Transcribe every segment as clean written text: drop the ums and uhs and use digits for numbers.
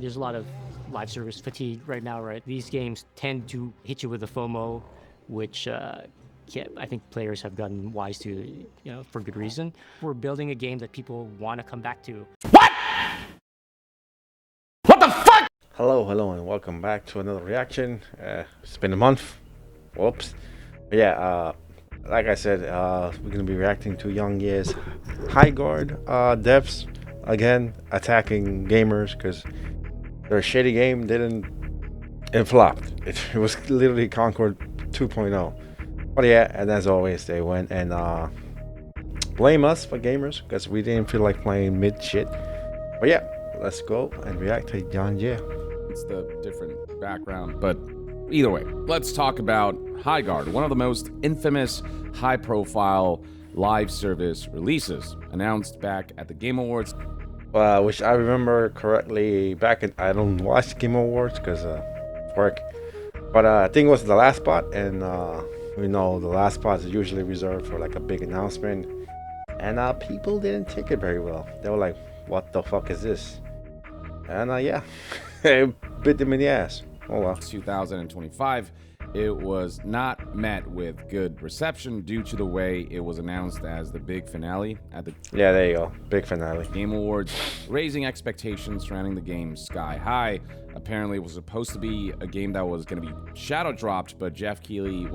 There's a lot of live service fatigue right now, right? These games tend to hit you with a FOMO, which I think players have gotten wise to, for good reason. We're building a game that people want to come back to. Hello, and welcome back to another reaction. It's been a month. Whoops. But yeah, like I said, we're gonna be reacting to Yong Yea's High Guard devs again attacking gamers because their shitty game it flopped. It was literally Concord 2.0. But yeah, and as always, they went and blame us for gamers because we didn't feel like playing mid shit. But yeah, let's go and react to Yong Yea. It's the different background, but either way, let's talk about High Guard, one of the most infamous, high-profile live service releases, announced back at the Game Awards. Which I remember correctly back in, I don't watch Game Awards because work, but I think it was the last spot, and we know the last spot is usually reserved for like a big announcement, and people didn't take it very well. They were like, "What the fuck is this?" And yeah, it bit them in the ass. Oh well. 2025, it was not met with good reception due to the way it was announced as the big finale at the there you go, big finale Game Awards, raising expectations surrounding the game sky high. Apparently, it was supposed to be a game that was going to be shadow dropped, but Jeff Keighley,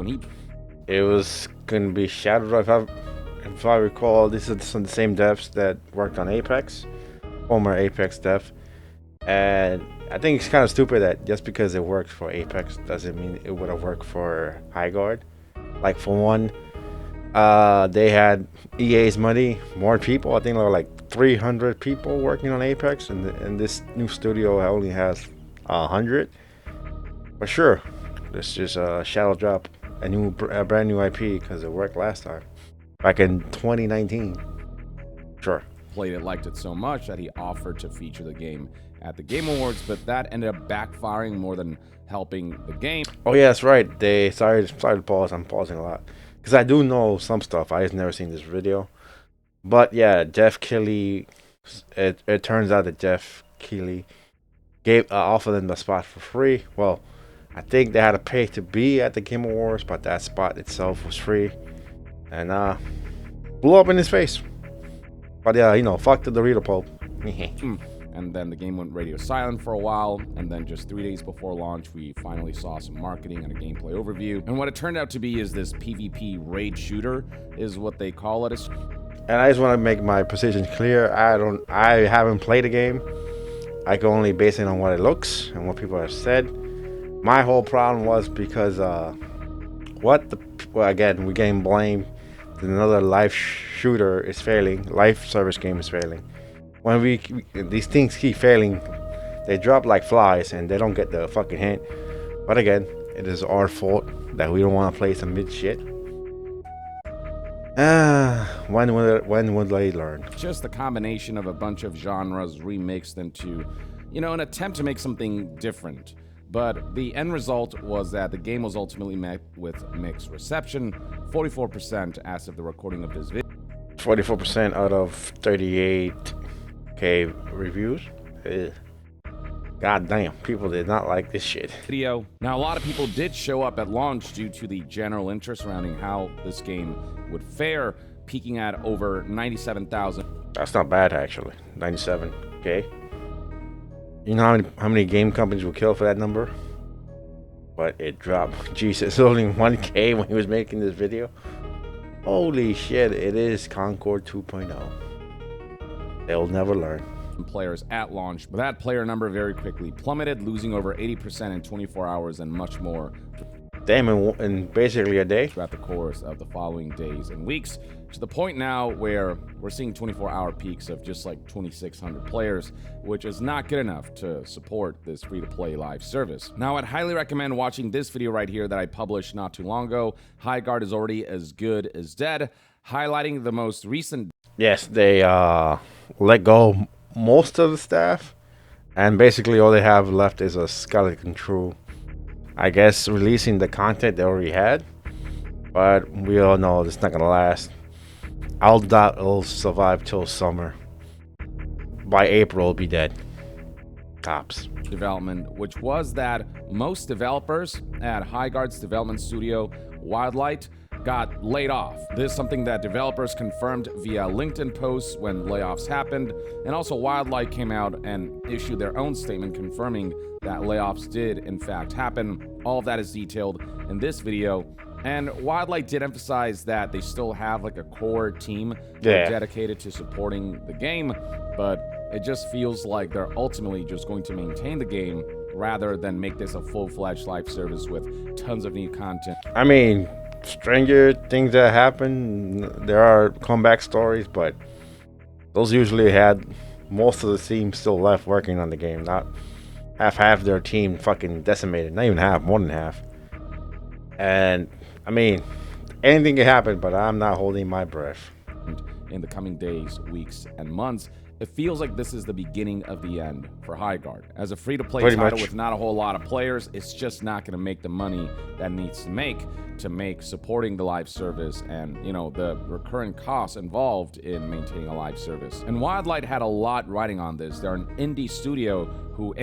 it was gonna be shadow drop. If I recall, this is the same devs that worked on Apex, former Apex dev. And I think it's kind of stupid that just because it worked for Apex doesn't mean it would have worked for High Guard. Like, for one, they had EA's money, more people. I think there were like 300 people working on Apex, and this new studio only has 100. But sure, let's just shadow drop a brand new IP because it worked last time, back in 2019. Sure. played it, liked it so much that he offered to feature the game at the Game Awards, but that ended up backfiring more than helping the game. Oh yeah, that's right. Sorry to pause. I'm pausing a lot because I do know some stuff. I just never seen this video, but yeah, Jeff Keighley. It turns out that Jeff Keighley gave offered them the spot for free. Well, I think they had to pay to be at the Game Awards, but that spot itself was free, and blew up in his face. But yeah, fuck the Dorito Pope. And then the game went radio silent for a while, and then just 3 days before launch, we finally saw some marketing and a gameplay overview. And what it turned out to be is this PvP raid shooter, is what they call it. And I just want to make my position clear. I haven't played the game. I can only base it on what it looks and what people have said. My whole problem was because again, we're getting blamed that another live shooter is failing. Live service game is failing. When these things keep failing, they drop like flies and they don't get the fucking hint. But again, it is our fault that we don't want to play some mid shit. When would they learn? Just the combination of a bunch of genres remixed into, an attempt to make something different. But the end result was that the game was ultimately met with mixed reception, 44% as of the recording of this video. 44% out of 38K reviews. God damn, people did not like this shit. Now, a lot of people did show up at launch due to the general interest surrounding how this game would fare, peaking at over 97,000. That's not bad, actually. 97K. You know how many game companies would kill for that number? But it dropped. Jesus, only 1K when he was making this video. Holy shit, it is Concord 2.0. They'll never learn. Players at launch, but that player number very quickly plummeted, losing over 80% in 24 hours and much more. Damn, in basically a day? Throughout the course of the following days and weeks, to the point now where we're seeing 24-hour peaks of just like 2,600 players, which is not good enough to support this free-to-play live service. Now, I'd highly recommend watching this video right here that I published not too long ago. High Guard is already as good as dead, highlighting the most recent... Yes, they let go most of the staff, and basically all they have left is a skeleton crew. I guess releasing the content they already had, but we all know it's not gonna last. I'll doubt it'll survive till summer. By April, it'll be dead. Black Ops. Development, which was that most developers at Highguard's development studio, Wildlight, got laid off. This is something that developers confirmed via LinkedIn posts when layoffs happened, and also Wildlight came out and issued their own statement confirming that layoffs did in fact happen. All of that is detailed in this video. And Wildlight did emphasize that they still have like a core team dedicated to supporting the game, but it just feels like they're ultimately just going to maintain the game rather than make this a full-fledged live service with tons of new content. I mean, stranger things that happen, there are comeback stories, but those usually had most of the team still left working on the game, not half their team fucking decimated, not even half, more than half. And I mean, anything can happen, but I'm not holding my breath. In the coming days, weeks, and months, it feels like this is the beginning of the end for Highguard. As a free-to-play title with not a whole lot of players, it's just not going to make the money that it needs to make supporting the live service and, you know, the recurrent costs involved in maintaining a live service. And Wildlight had a lot riding on this. They're an indie studio who...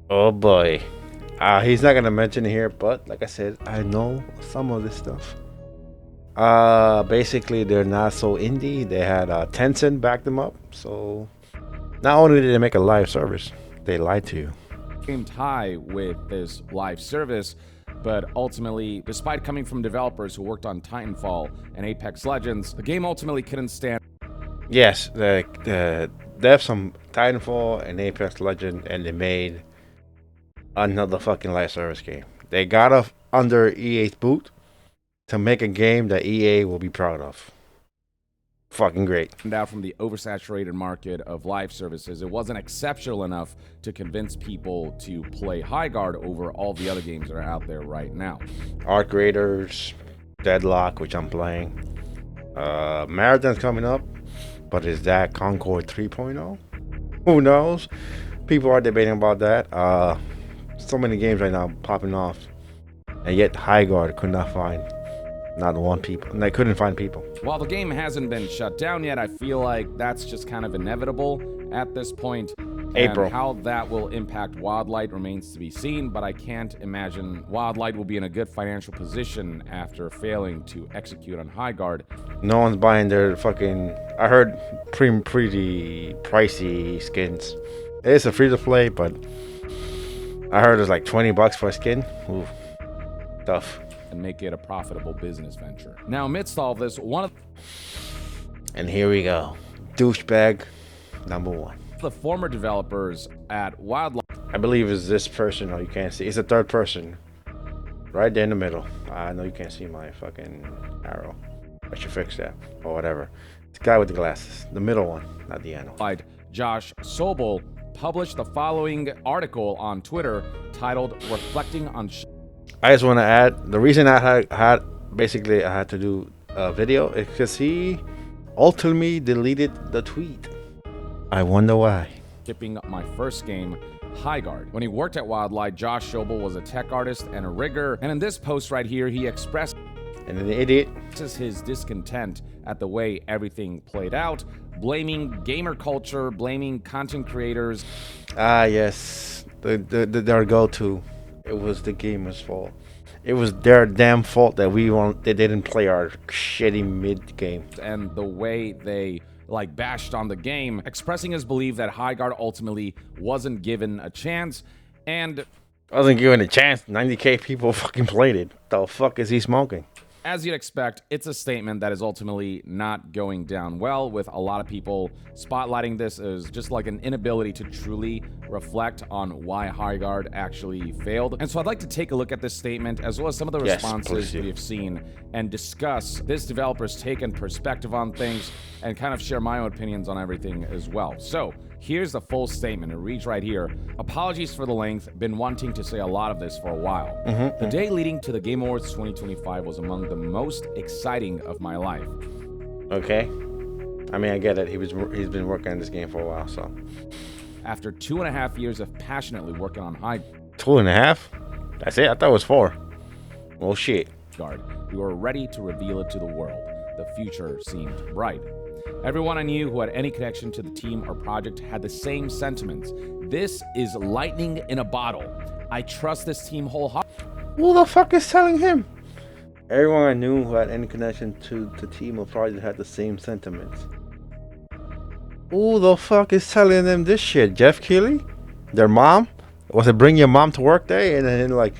Oh boy. He's not going to mention it here, but like I said, I know some of this stuff. Basically, they're not so indie. They had Tencent back them up. So not only did they make a live service, they lied to you. Aimed high with this live service, but ultimately, despite coming from developers who worked on Titanfall and Apex Legends, the game ultimately couldn't stand. Yes, the devs from Titanfall and Apex Legends, and they made another fucking live service game. They got up under EA's boot to make a game that EA will be proud of. Fucking great. And out from the oversaturated market of live services, it wasn't exceptional enough to convince people to play Highguard over all the other games that are out there right now. Arc Raiders, Deadlock, which I'm playing. Marathon's coming up, but is that Concord 3.0? Who knows? People are debating about that. So many games right now popping off, and yet Highguard could not find not one people. And they couldn't find people. While the game hasn't been shut down yet, I feel like that's just kind of inevitable at this point. April. And how that will impact Wildlight remains to be seen, but I can't imagine Wildlight will be in a good financial position after failing to execute on Highguard. No one's buying their fucking... I heard pretty pricey skins. It's a free-to-play, but I heard it's like $20 for a skin. Ooh, tough. And make it a profitable business venture. Now, amidst all this, one of... And here we go. Douchebag number one. The former developers at Wildlight... I believe it's this person. Oh, you can't see. It's a third person. Right there in the middle. I know you can't see my fucking arrow. I should fix that. Or whatever. It's the guy with the glasses. The middle one, not the animal. Josh Sobel published the following article on Twitter titled Reflecting on... I just want to add, the reason I had to do a video is because he ultimately deleted the tweet. I wonder why. Shipping my first game, Highguard. When he worked at Wildlight, Josh Sobel was a tech artist and a rigger, and in this post right here, he expressed an idiot his discontent at the way everything played out, blaming gamer culture, blaming content creators. Yes, their go-to. It was the gamer's fault. It was their damn fault that they didn't play our shitty mid game. And the way they bashed on the game, expressing his belief that Highguard ultimately wasn't given a chance, and wasn't given a chance. 90k people fucking played it. The fuck is he smoking? As you'd expect, it's a statement that is ultimately not going down well, with a lot of people spotlighting this as just like an inability to truly reflect on why Highguard actually failed. And so I'd like to take a look at this statement, as well as some of the responses we have seen, and discuss this developer's take and perspective on things, and kind of share my own opinions on everything as well. So here's the full statement. It reads right here. Apologies for the length. Been wanting to say a lot of this for a while. The day leading to the Game Awards 2025 was among the most exciting of my life. Okay. I mean, I get it. He's been working on this game for a while, so. After 2.5 years of passionately working on Highguard. 2.5? That's it? I thought it was 4. Well, shit. We were ready to reveal it to the world. The future seemed bright. Everyone I knew who had any connection to the team or project had the same sentiments. This is lightning in a bottle. I trust this team wholeheartedly. Who the fuck is telling him? Everyone I knew who had any connection to the team or project had the same sentiments. Who the fuck is telling them this shit? Jeff Keighley? Their mom? Was it bring your mom to work day? And then like,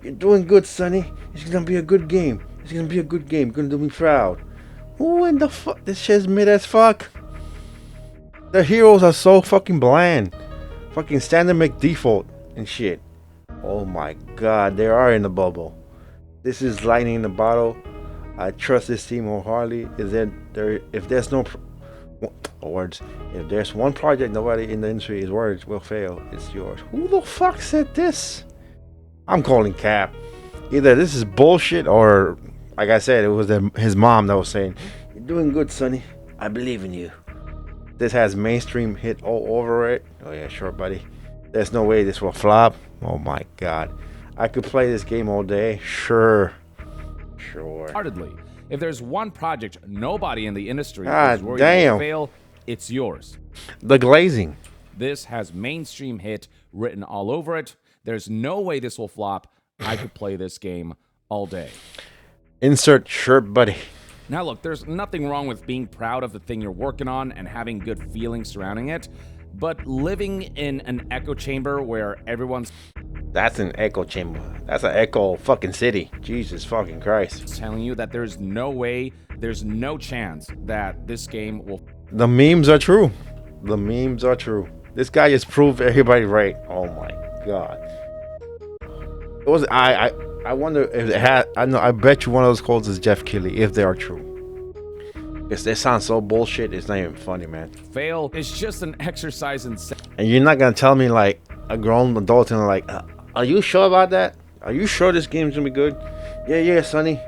you're doing good, Sonny. It's gonna be a good game. It's gonna be a good game. You're gonna do me proud. Who in the fuck? This shit's mid as fuck. The heroes are so fucking bland. Fucking standard McDefault and shit. Oh my god, they are in the bubble. This is lightning in the bottle. I trust this team wholeheartedly. If there's no words, if there's one project nobody in the industry is words will fail, it's yours. Who the fuck said this? I'm calling cap. Either this is bullshit or, like I said, it was his mom that was saying, "You're doing good, Sonny. I believe in you." This has mainstream hit all over it. Oh yeah, sure, buddy. There's no way this will flop. Oh my god. I could play this game all day. Sure. Heartedly. If there's one project nobody in the industry God is worried damn. will fail, it's yours. The glazing. This has mainstream hit written all over it. There's no way this will flop. I could play this game all day. Insert shirt, buddy. Now look, there's nothing wrong with being proud of the thing you're working on and having good feelings surrounding it, but living in an echo chamber where everyone's That's an echo chamber. That's an echo fucking city. Jesus fucking Christ. telling you that there's no way, there's no chance that this game will. The memes are true. The memes are true. This guy just proved everybody right. Oh my god. It was I wonder if it had. I bet you one of those calls is Jeff Keighley if they are true. Because they sound so bullshit. It's not even funny, man. Fail is just an exercise in. And you're not gonna tell me like a grown adult and like, are you sure about that? Are you sure this game's gonna be good? Yeah, Sonny.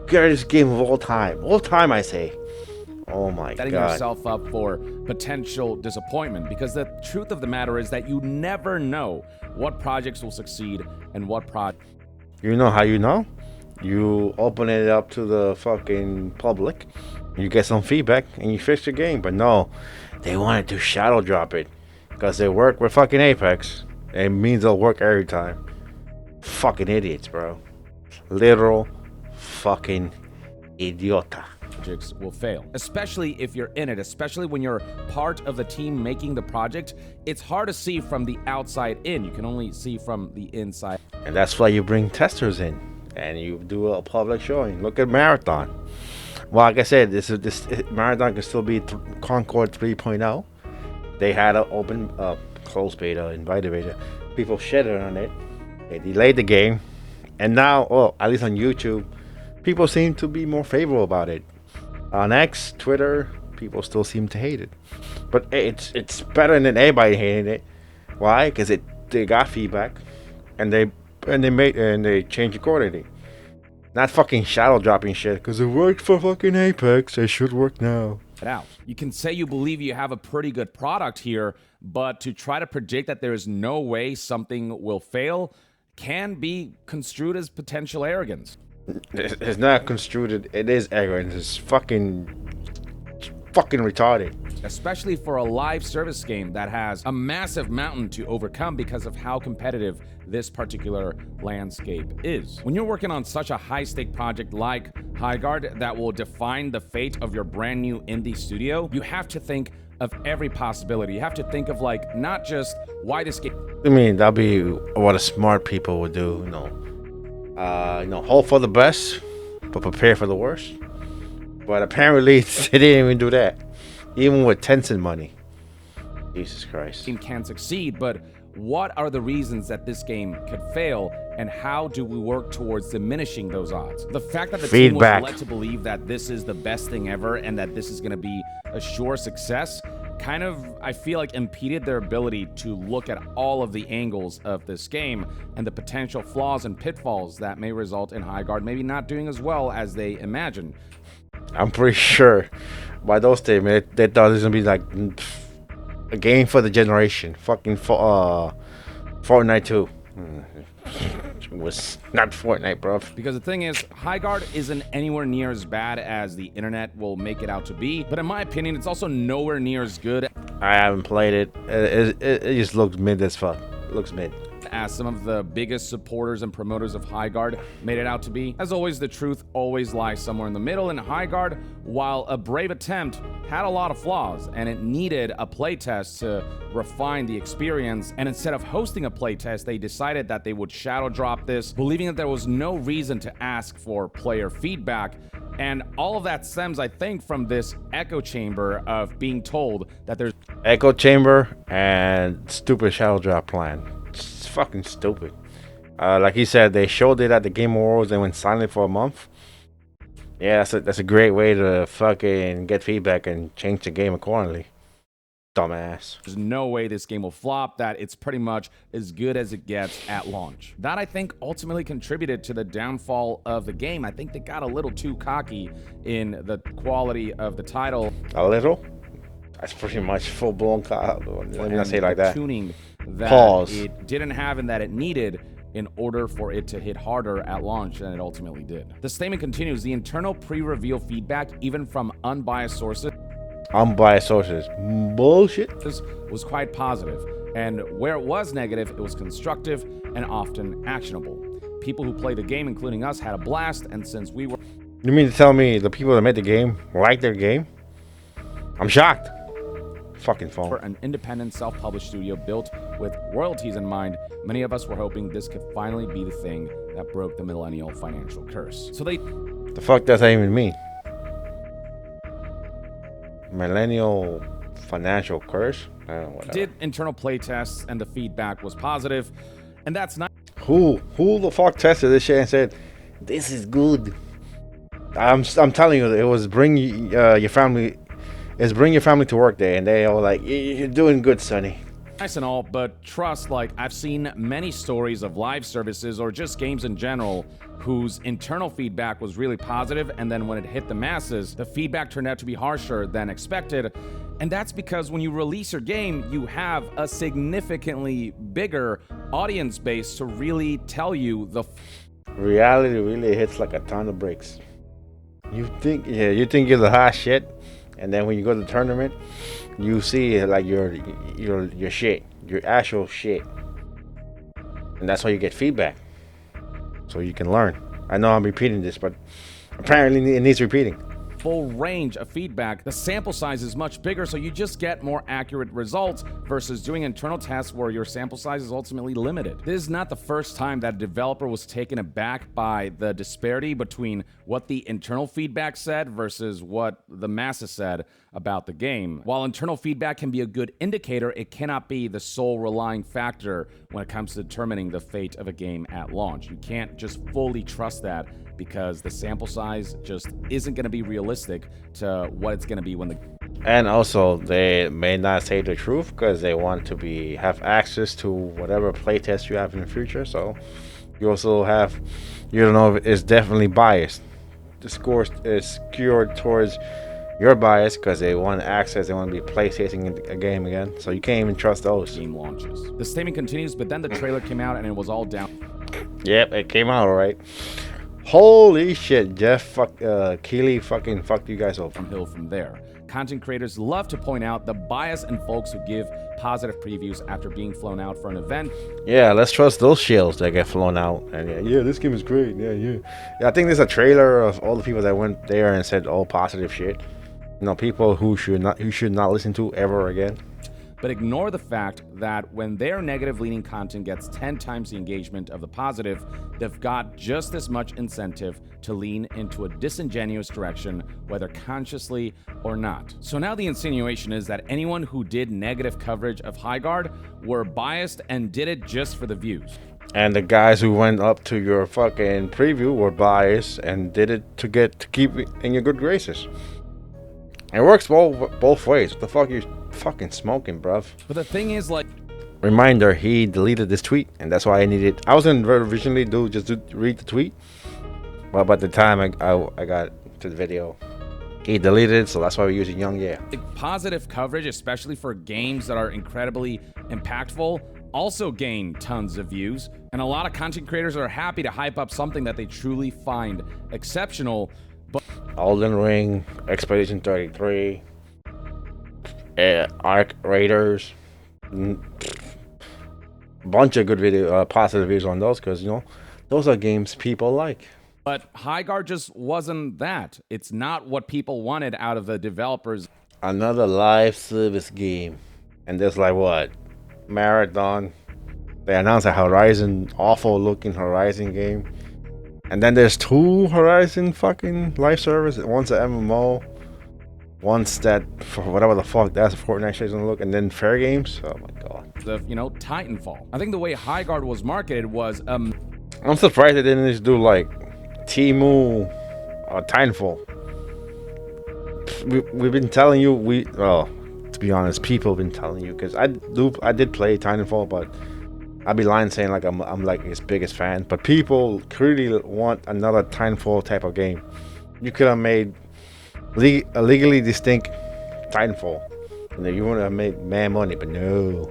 Greatest game of all time. All time, I say. Oh my Setting god. yourself up for potential disappointment, because the truth of the matter is that you never know what projects will succeed and what projects. You know how you know? You open it up to the fucking public, you get some feedback, and you fix your game. But no, they wanted to shadow drop it because they work with fucking Apex. It means they'll work every time. Fucking idiots, bro. Literal fucking idiota. Projects will fail, especially if you're in it, especially when you're part of the team making the project. It's hard to see from the outside in. You can only see from the inside. And that's why you bring testers in and you do a public showing. Look at Marathon. Well, like I said, this Marathon can still be Concord 3.0. They had an open, closed beta, invited beta. People shitted on it. They delayed the game, and now, well, at least on YouTube, people seem to be more favorable about it. On X, Twitter, people still seem to hate it, but it's better than anybody hating it. Why? Because they got feedback, and they changed accordingly. Not fucking shadow dropping shit because it worked for fucking Apex. It should work now. Out. You can say you believe you have a pretty good product here, but to try to predict that there is no way something will fail can be construed as potential arrogance. It's not construed. It is arrogant. It's fucking retarded. Especially for a live service game that has a massive mountain to overcome because of how competitive this particular landscape is. When you're working on such a high-stake project like Highguard that will define the fate of your brand new indie studio, you have to think of every possibility. You have to think of like not just why this game. I mean, that'd be what a smart people would do. Hope for the best, but prepare for the worst. But apparently, they didn't even do that, even with Tencent money. Jesus Christ. Game can succeed, but what are the reasons that this game could fail, and how do we work towards diminishing those odds? The fact that the Feedback. team was led to believe that this is the best thing ever and that this is going to be a sure success kind of, I feel like, impeded their ability to look at all of the angles of this game and the potential flaws and pitfalls that may result in Highguard maybe not doing as well as they imagined. I'm pretty sure by those statements, they thought it was gonna be like a game for the generation. Fucking Fortnite 2. was not Fortnite, bro. Because the thing is, High Guard isn't anywhere near as bad as the internet will make it out to be, but in my opinion, it's also nowhere near as good I haven't played it. It just looks mid as fuck. It looks mid. as some of the biggest supporters and promoters of High Guard made it out to be. As always, the truth always lies somewhere in the middle, and High Guard, while a brave attempt, had a lot of flaws, and it needed a playtest to refine the experience. And instead of hosting a playtest, they decided that they would shadow drop this, believing that there was no reason to ask for player feedback. And all of that stems, I think, from this echo chamber of being told that there's Echo chamber and stupid shadow drop plan. It's fucking stupid. Like he said, they showed it at the Game Awards and went silent for a month. Yeah, that's a great way to fucking get feedback and change the game accordingly. Dumbass. There's no way this game will flop, that it's pretty much as good as it gets at launch. That, I think, ultimately contributed to the downfall of the game. I think they got a little too cocky in the quality of the title. A little? That's pretty much full-blown. Let me not say it like that. Tuning that Pause. it didn't have and that it needed in order for it to hit harder at launch than it ultimately did. The statement continues, the internal pre-reveal feedback, even from unbiased sources, Unbiased sources. Bullshit. was quite positive, and where it was negative, it was constructive and often actionable. People who played the game, including us, had a blast, and since we were You mean to tell me the people that made the game like their game? I'm shocked. Fucking phone. an independent self-published studio built with royalties in mind, many of us were hoping this could finally be the thing that broke the millennial financial curse. So they The fuck does that even mean? Millennial financial curse? Whatever. did internal play tests, and the feedback was positive, and that's not Who the fuck tested this shit and said this is good? I'm telling you, it was bring your family. It's bring your family to work day, and they all like, you're doing good, Sonny. nice and all, but trust, like, I've seen many stories of live services or just games in general whose internal feedback was really positive, and then when it hit the masses, the feedback turned out to be harsher than expected. And that's because when you release your game, you have a significantly bigger audience base to really tell you the Reality really hits like a ton of bricks. You think you're the hot shit, and then when you go to the tournament, you see like your shit, your actual shit, and that's why you get feedback, so you can learn. I know I'm repeating this, but apparently it needs repeating. full range of feedback. The sample size is much bigger, so you just get more accurate results versus doing internal tests where your sample size is ultimately limited. This is not the first time that a developer was taken aback by the disparity between what the internal feedback said versus what the masses said about the game. While internal feedback can be a good indicator, it cannot be the sole relying factor when it comes to determining the fate of a game at launch. You can't just fully trust that because the sample size just isn't going to be realistic to what it's going to be when the And also, they may not say the truth because they want to have access to whatever playtest you have in the future. So you also have, you don't know if it's definitely biased. The score is skewed towards your bias because they want access. They want to be playtesting a game again. So you can't even trust those. game launches. The statement continues, but then the trailer came out and it was all down. Yep, it came out alright. Holy shit, Jeff Keighley fucking fucked you guys over. Hill from there. Content creators love to point out the bias in folks who give positive previews after being flown out for an event. Yeah, let's trust those shills that get flown out. And yeah, this game is great. Yeah, I think there's a trailer of all the people that went there and said all positive shit. You know, people who should not listen to ever again. But ignore the fact that when their negative leaning content gets 10 times the engagement of the positive, they've got just as much incentive to lean into a disingenuous direction, whether consciously or not. So now the insinuation is that anyone who did negative coverage of High Guard were biased and did it just for the views. And the guys who went up to your fucking preview were biased and did it to keep it in your good graces. It works both ways. What the fuck you fucking smoking, bruv? But the thing is, like, Reminder, he deleted this tweet, and that's why I needed. I was gonna originally read the tweet, but by the time I got to the video, he deleted it, so that's why we're using Yong Yea. positive coverage, especially for games that are incredibly impactful, also gained tons of views, and a lot of content creators are happy to hype up something that they truly find exceptional. But Elden Ring, Expedition 33, Arc Raiders, bunch of good positive reviews on those, because those are games people like. But Highguard just wasn't that. It's not what people wanted out of the developers. Another live service game, and there's like what, Marathon. They announced a Horizon, awful looking Horizon game, and then there's 2 Horizon fucking live service. One's an MMO, one's that for whatever the fuck that's a Fortnite shit's gonna look, and then Fair Games. Oh my god. Titanfall. I think the way Highguard was marketed was I'm surprised they didn't just do like Timu or Titanfall. We've been telling you, to be honest, people have been telling you, because I did play Titanfall, but I'd be lying saying like I'm like his biggest fan. But people clearly want another Titanfall type of game. You could have made a legally distinct Titanfall, and then you would have made mad money, but no,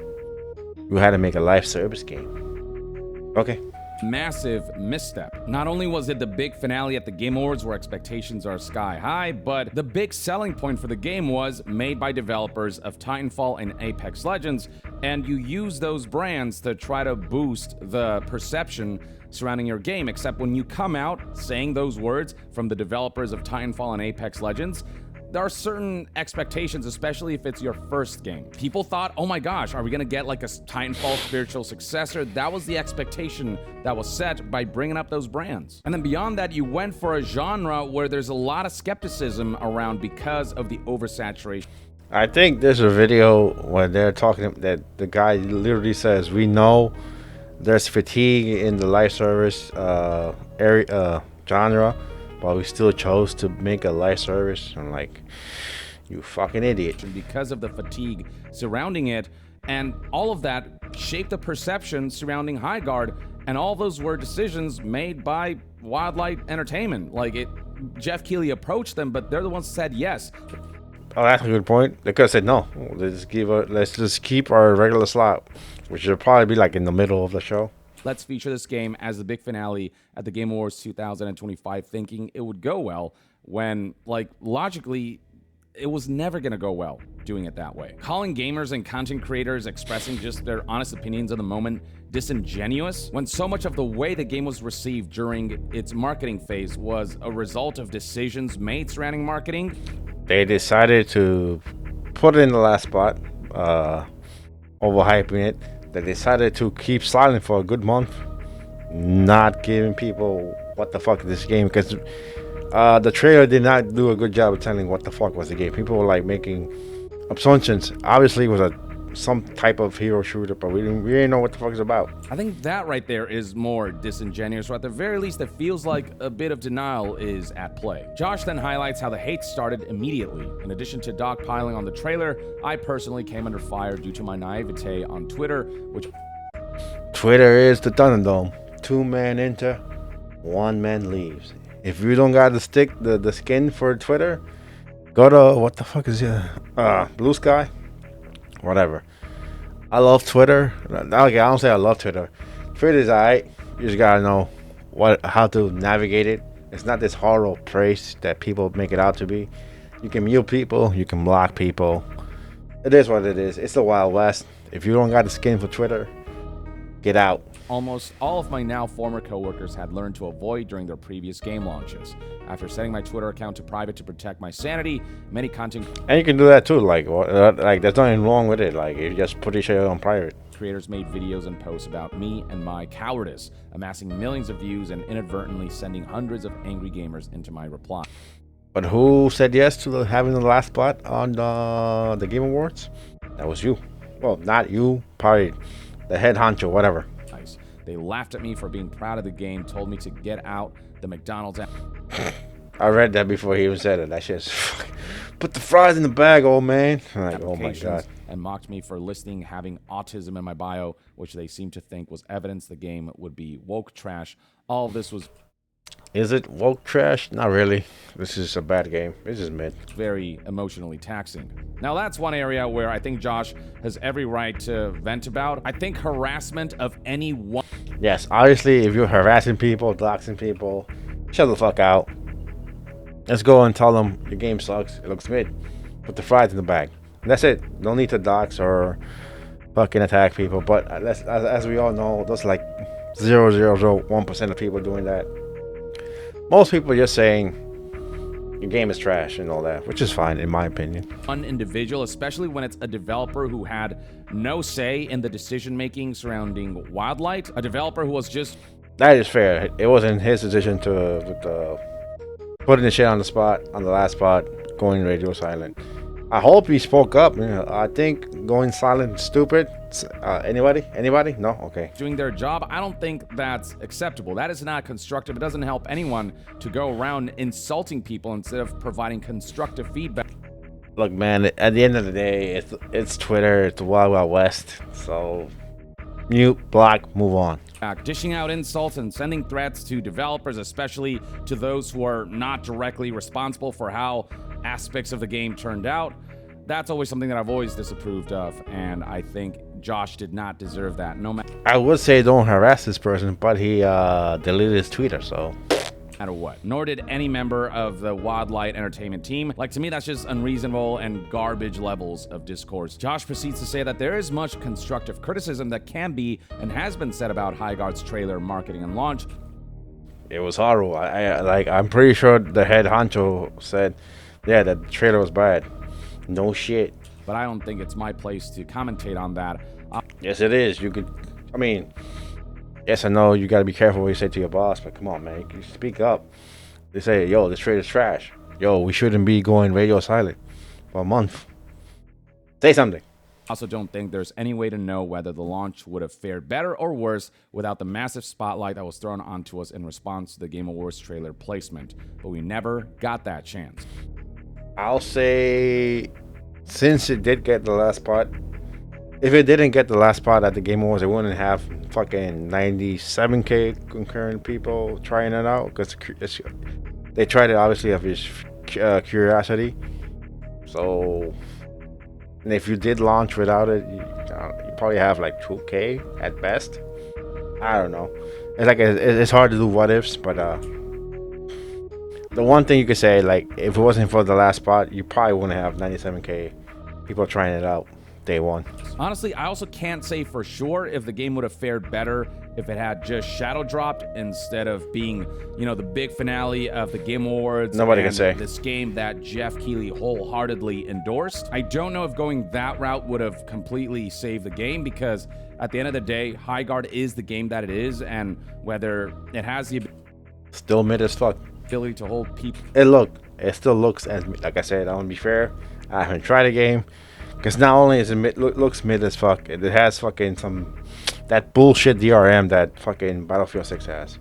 you had to make a live service game. Okay. massive misstep. Not only was it the big finale at the Game Awards where expectations are sky high, but the big selling point for the game was made by developers of Titanfall and Apex Legends, and you use those brands to try to boost the perception surrounding your game, except when you come out saying those words from the developers of Titanfall and Apex Legends, there are certain expectations, especially if it's your first game. People thought, oh my gosh, are we gonna get like a Titanfall spiritual successor? That was the expectation that was set by bringing up those brands. And then beyond that, you went for a genre where there's a lot of skepticism around because of the oversaturation. I think there's a video where they're talking that the guy literally says, we know there's fatigue in the live service genre, but we still chose to make a live service. I'm like, you fucking idiot. Because of the fatigue surrounding it, and all of that shaped the perception surrounding Highguard, and all those were decisions made by Wildlight Entertainment. Jeff Keighley approached them, but they're the ones who said yes. Oh, that's a good point. They could have said no. Let's just keep our regular slot, which should probably be like in the middle of the show. Let's feature this game as the big finale at the Game Awards 2025, thinking it would go well when, logically, it was never going to go well doing it that way. Calling gamers and content creators expressing just their honest opinions of the moment disingenuous, when so much of the way the game was received during its marketing phase was a result of decisions made surrounding marketing. They decided to put it in the last spot, overhyping it. They decided to keep silent for a good month, not giving people what the fuck is this game, because the trailer did not do a good job of telling what the fuck was the game. People were making assumptions. Obviously, it was some type of hero shooter, but we didn't know what the fuck it's about. I think that right there is more disingenuous, or at the very least, it feels like a bit of denial is at play. Josh then highlights how the hate started immediately. In addition to dogpiling on the trailer, I personally came under fire due to my naivete on Twitter, which... Twitter is the Thunderdome. 2 men enter, 1 man leaves. If you don't got the skin for Twitter, go to, what the fuck is it? Blue Sky? Whatever. I love Twitter. Okay, I don't say I love Twitter. Twitter's alright. You just gotta know how to navigate it. It's not this horrible place that people make it out to be. You can mute people. You can block people. It is what it is. It's the Wild West. If you don't got the skin for Twitter, get out. Almost all of my now former coworkers had learned to avoid during their previous game launches. After setting my Twitter account to private to protect my sanity, many content... And you can do that too, there's nothing wrong with it. You just put each other on private. Creators made videos and posts about me and my cowardice, amassing millions of views and inadvertently sending hundreds of angry gamers into my reply. But who said yes to having the last spot on the Game Awards? That was you. Well, not you, probably the head honcho, whatever. They laughed at me for being proud of the game, told me to get out the McDonald's. I read that before he even said it. That shit's put the fries in the bag, old man. I'm like, oh my god. And mocked me for listing having autism in my bio, which they seemed to think was evidence the game would be woke trash. All of this was... Is it woke trash? Not really. This is a bad game. It's just mid. very emotionally taxing. Now, that's one area where I think Josh has every right to vent about. I think harassment of any one. Yes, obviously, if you're harassing people, doxing people, shut the fuck out. Let's go and tell them your game sucks. It looks mid. Put the fries in the bag. And that's it. No need to dox or fucking attack people. But as we all know, there's like 0.001% of people doing that. Most people are just saying your game is trash and all that, which is fine in my opinion. One individual, especially when it's a developer who had no say in the decision making surrounding Wildlight, a developer who was just. That is fair. It wasn't his decision to putting the shit on the spot, on the last spot, going radio silent. I hope he spoke up. I think going silent is stupid. Anybody? No? Okay. Doing their job. I don't think that's acceptable. That is not constructive. It doesn't help anyone to go around insulting people instead of providing constructive feedback. Look, man, at the end of the day, it's Twitter. It's the Wild Wild West. So, mute, block, move on. Dishing out insults and sending threats to developers, especially to those who are not directly responsible for how aspects of the game turned out. That's always something that I've always disapproved of, and I think Josh did not deserve that. No I would say don't harass this person, but he deleted his Twitter, so. matter what. Nor did any member of the Wildlight Entertainment team. Like, to me, that's just unreasonable and garbage levels of discourse. Josh proceeds to say that there is much constructive criticism that can be and has been said about Highguard's trailer marketing and launch. It was horrible. I'm pretty sure the head honcho said, yeah, that the trailer was bad. No shit. But I don't think it's my place to commentate on that. Yes, it is. You could, I mean, yes, I know you got to be careful what you say to your boss, but come on, man. You speak up. They say, yo, this trailer's trash. Yo, we shouldn't be going radio silent for a month. Say something. I also don't think there's any way to know whether the launch would have fared better or worse without the massive spotlight that was thrown onto us in response to the Game Awards trailer placement. But we never got that chance. I'll say, since it did get the last spot, if it didn't get the last spot at the Game Awards, it wouldn't have fucking 97K concurrent people trying it out, because they tried it obviously of his curiosity. So, and if you did launch without it, you probably have like 2K at best. I don't know. It's like it's hard to do what ifs, but the one thing you could say, like, if it wasn't for the last spot, you probably wouldn't have 97K people trying it out day one. Honestly, I also can't say for sure if the game would have fared better if it had just shadow dropped instead of being, the big finale of the Game Awards. Nobody can say. This game that Jeff Keighley wholeheartedly endorsed. I don't know if going that route would have completely saved the game, because at the end of the day, Highguard is the game that it is, and whether it has the Still mid as fuck. ability to hold people. It still looks as, like I said, I want to be fair, I haven't tried the game, because not only is it looks mid as fuck, it has fucking that bullshit DRM that fucking Battlefield 6 has.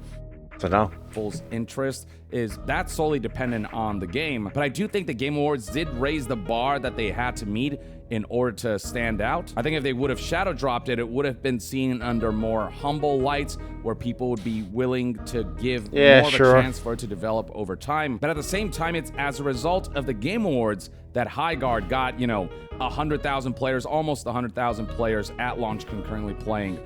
So no. People's interest is that solely dependent on the game, but I do think the Game Awards did raise the bar that they had to meet in order to stand out. I think if they would have shadow dropped it, it would have been seen under more humble lights, where people would be willing to give more of a chance for it to develop over time. But at the same time, it's as a result of the Game Awards that Highguard got, 100,000 players, almost 100,000 players at launch concurrently playing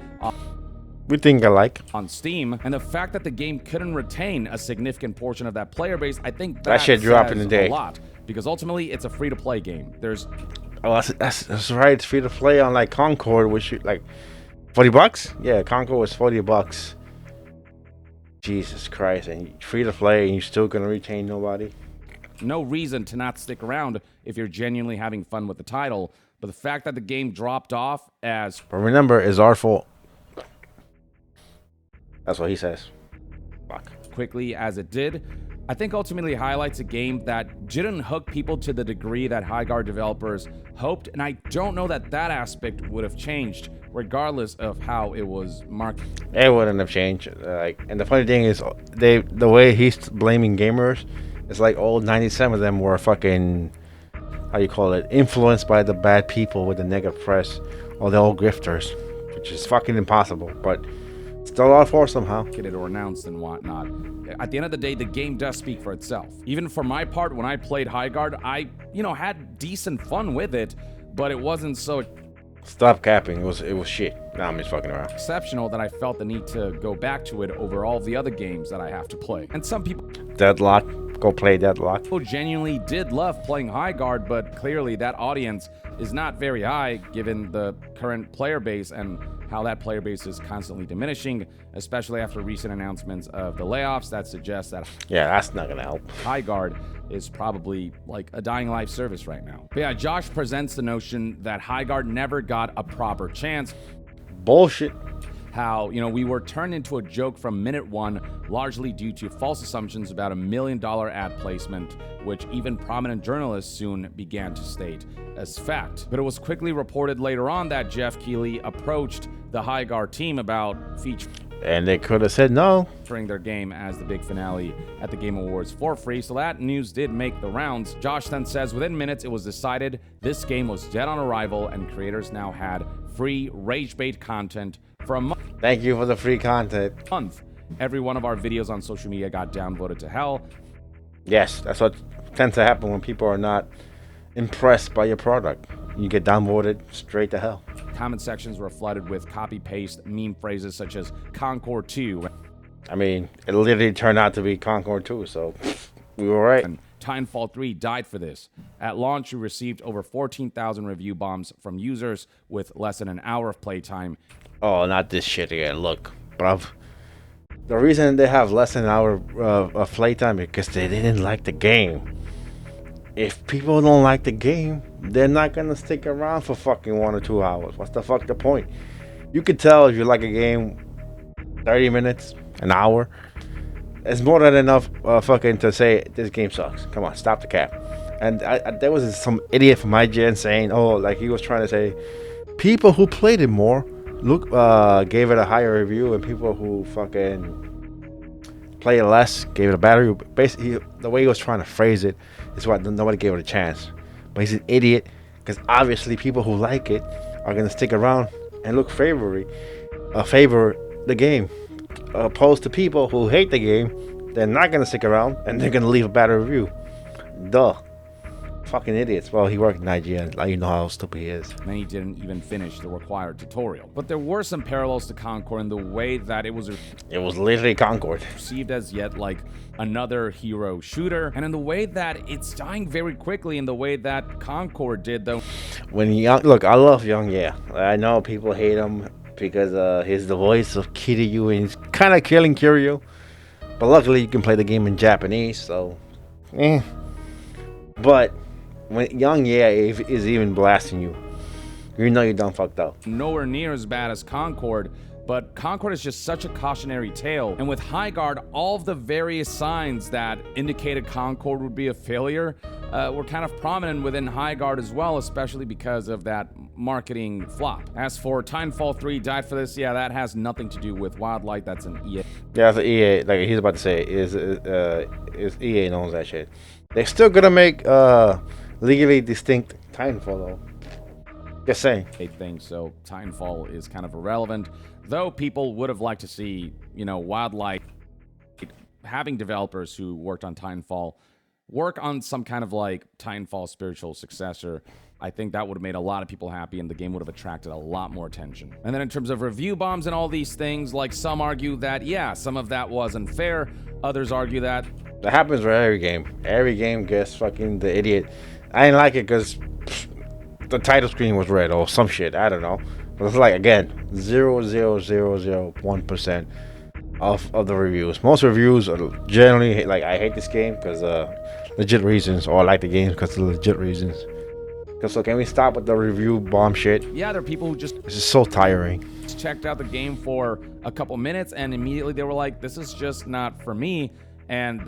We think alike. on Steam, and the fact that the game couldn't retain a significant portion of that player base, I think That shit dropped in says a day. a lot, because ultimately it's a free-to-play game. That's right. It's free to play on like Concord, which like $40. Yeah, Concord was $40. Jesus Christ, and free to play, and you're still gonna retain nobody. No reason to not stick around if you're genuinely having fun with the title, but the fact that the game dropped off as But remember, it's our fault. That's what he says. Fuck. quickly as it did, I think ultimately highlights a game that didn't hook people to the degree that Highguard developers hoped, and I don't know that aspect would have changed regardless of how it was marketed. It wouldn't have changed. And the funny thing is, the way he's blaming gamers, it's like all 97 of them were fucking, how you call it, influenced by the bad people with the negative press, or they're all grifters, which is fucking impossible. But Still out for somehow. It or announced and whatnot. At the end of the day, the game does speak for itself. Even for my part, when I played High Guard, I, had decent fun with it, but it wasn't so Stop capping. It was shit. Nah, I'm just fucking around. exceptional that I felt the need to go back to it over all the other games that I have to play. And some people Deadlock. Go play Deadlock. genuinely did love playing High Guard, but clearly that audience is not very high given the current player base and how that player base is constantly diminishing, especially after recent announcements of the layoffs that suggest that Yeah, that's not gonna help. High Guard is probably like a dying life service right now. But yeah, Josh presents the notion that High Guard never got a proper chance. Bullshit. How, we were turned into a joke from minute one, largely due to false assumptions about $1 million ad placement, which even prominent journalists soon began to state as fact. But it was quickly reported later on that Jeff Keighley approached the High Guard team about featuring And they could have said no. their game as the big finale at the Game Awards for free, so that news did make the rounds. Josh then says within minutes it was decided this game was dead on arrival and creators now had free rage bait content for a month. Thank you for the free content. Every one of our videos on social media got downvoted to hell. Yes, that's what tends to happen when people are not impressed by your product. You get downvoted straight to hell. Comment sections were flooded with copy-paste meme phrases such as Concord 2 I mean, it literally turned out to be Concord 2, so we were right. and Titanfall 3 died for this. At launch, we received over 14,000 review bombs from users with less than an hour of playtime. Oh, not this shit again. Look, bruv. The reason they have less than an hour of playtime is because they didn't like the game. If people don't like the game, they're not gonna stick around for fucking 1 or 2 hours. What's the fuck the point? You could tell if you like a game 30 minutes, an hour. It's more than enough fucking to say this game sucks. Come on, stop the cap. And there was some idiot from my gen saying, oh, like he was trying to say, people who played it more gave it a higher review, and people who fucking play it less gave it a bad review. Basically, the way he was trying to phrase it is why nobody gave it a chance. But he's an idiot because obviously people who like it are gonna stick around and look favor the game, opposed to people who hate the game. They're not gonna stick around and they're gonna leave a bad review. Duh. Fucking idiots. Well, he worked in IGN. You know how stupid he is. Many didn't even finish the required tutorial. But there were some parallels to Concord in the way that it was Literally Concord. perceived as yet like another hero shooter, and in the way that it's dying very quickly in the way that Concord did, though. Look, I love Yong Yea. I know people hate him because he's the voice of Kiryu and he's kind of killing Kiryu. But luckily, you can play the game in Japanese, so. But when Yong Yea is even blasting you, you know you done fucked up. Nowhere near as bad as Concord, but Concord is just such a cautionary tale. And with High Guard, all of the various signs that indicated Concord would be a failure were kind of prominent within High Guard as well, especially because of that marketing flop. As for Titanfall 3 died for this, yeah, that has nothing to do with Wildlight. That's an EA. Yeah, that's EA. Like he's about to say, is EA knows that shit. They're still gonna make legally distinct Titanfall though. Just saying. Thing, so Titanfall is kind of irrelevant, though people would have liked to see, Wildlight having developers who worked on Titanfall work on some kind of like Titanfall spiritual successor. I think that would have made a lot of people happy and the game would have attracted a lot more attention. And then in terms of review bombs and all these things, like some argue that, yeah, some of that wasn't fair. Others argue that that happens with every game. Every game gets fucking the idiot. I didn't like it because the title screen was red or some shit. I don't know. But it's like, again, 0.00001% of the reviews. Most reviews are generally like, I hate this game because legit reasons, or I like the game because of legit reasons. So can we stop with the review bomb shit? Yeah, there are people who just This is so tiring. checked out the game for a couple minutes and immediately they were like, this is just not for me. And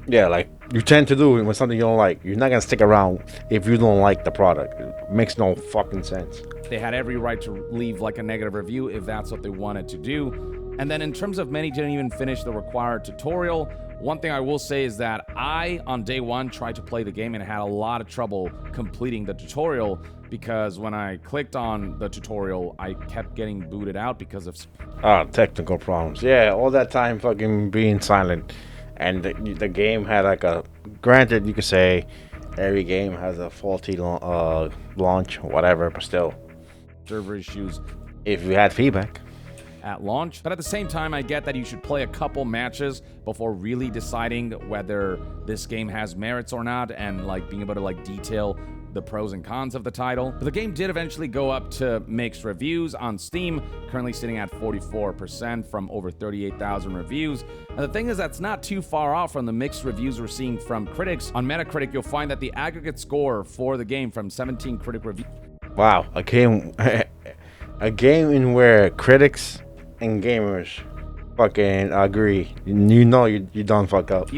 yeah, like you tend to do it when something you don't like. You're not gonna stick around if you don't like the product. It makes no fucking sense. they had every right to leave like a negative review if that's what they wanted to do. And then in terms of many didn't even finish the required tutorial, one thing I will say is that I, on day one, tried to play the game and had a lot of trouble completing the tutorial because when I clicked on the tutorial, I kept getting booted out because of technical problems. Yeah, all that time fucking being silent. And the game had like a... Granted, you could say every game has a faulty launch, whatever, but still. server issues If you had feedback. at launch. But at the same time, I get that you should play a couple matches before really deciding whether this game has merits or not and like being able to like detail the pros and cons of the title. But the game did eventually go up to mixed reviews on Steam, currently sitting at 44% from over 38,000 reviews. And the thing is, that's not too far off from the mixed reviews we're seeing from critics. On Metacritic, you'll find that the aggregate score for the game from 17 critic reviews. Wow, a game in where critics and gamers fucking agree. You know you don't fuck up.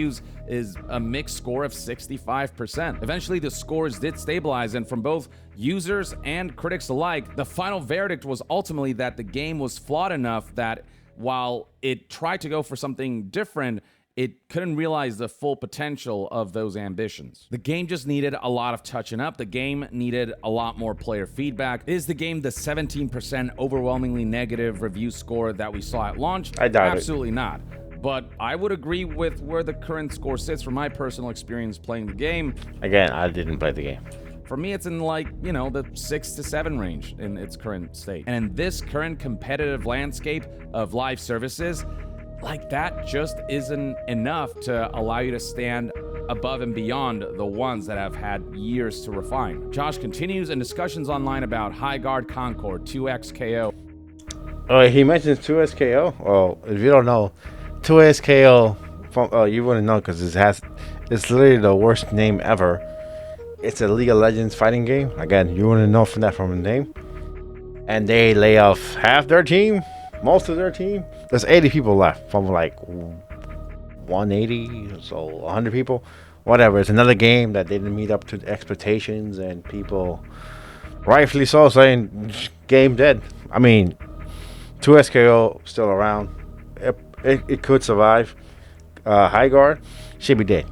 Is a mixed score of 65%. Eventually, the scores did stabilize, and from both users and critics alike, the final verdict was ultimately that the game was flawed enough that while it tried to go for something different, it couldn't realize the full potential of those ambitions. The game just needed a lot of touching up. The game needed a lot more player feedback. Is the game the 17% overwhelmingly negative review score that we saw at launch? I doubt it. Absolutely not. But I would agree with where the current score sits from my personal experience playing the game. Again, I didn't play the game. For me, it's in like, the 6 to 7 range in its current state. And in this current competitive landscape of live services, like that just isn't enough to allow you to stand above and beyond the ones that have had years to refine. Josh continues in discussions online about High Guard Concord, 2XKO. Oh, he mentions 2SKO? Well, if you don't know, 2SKO, you wouldn't know because it's literally the worst name ever. It's a League of Legends fighting game. Again, you wouldn't know from the name. And they lay off half their team, most of their team. There's 80 people left from like 180, so 100 people. Whatever. It's another game that didn't meet up to the expectations, and people, rightfully so, saying game dead. I mean, 2SKO still around. It could survive. High Guard should be dead.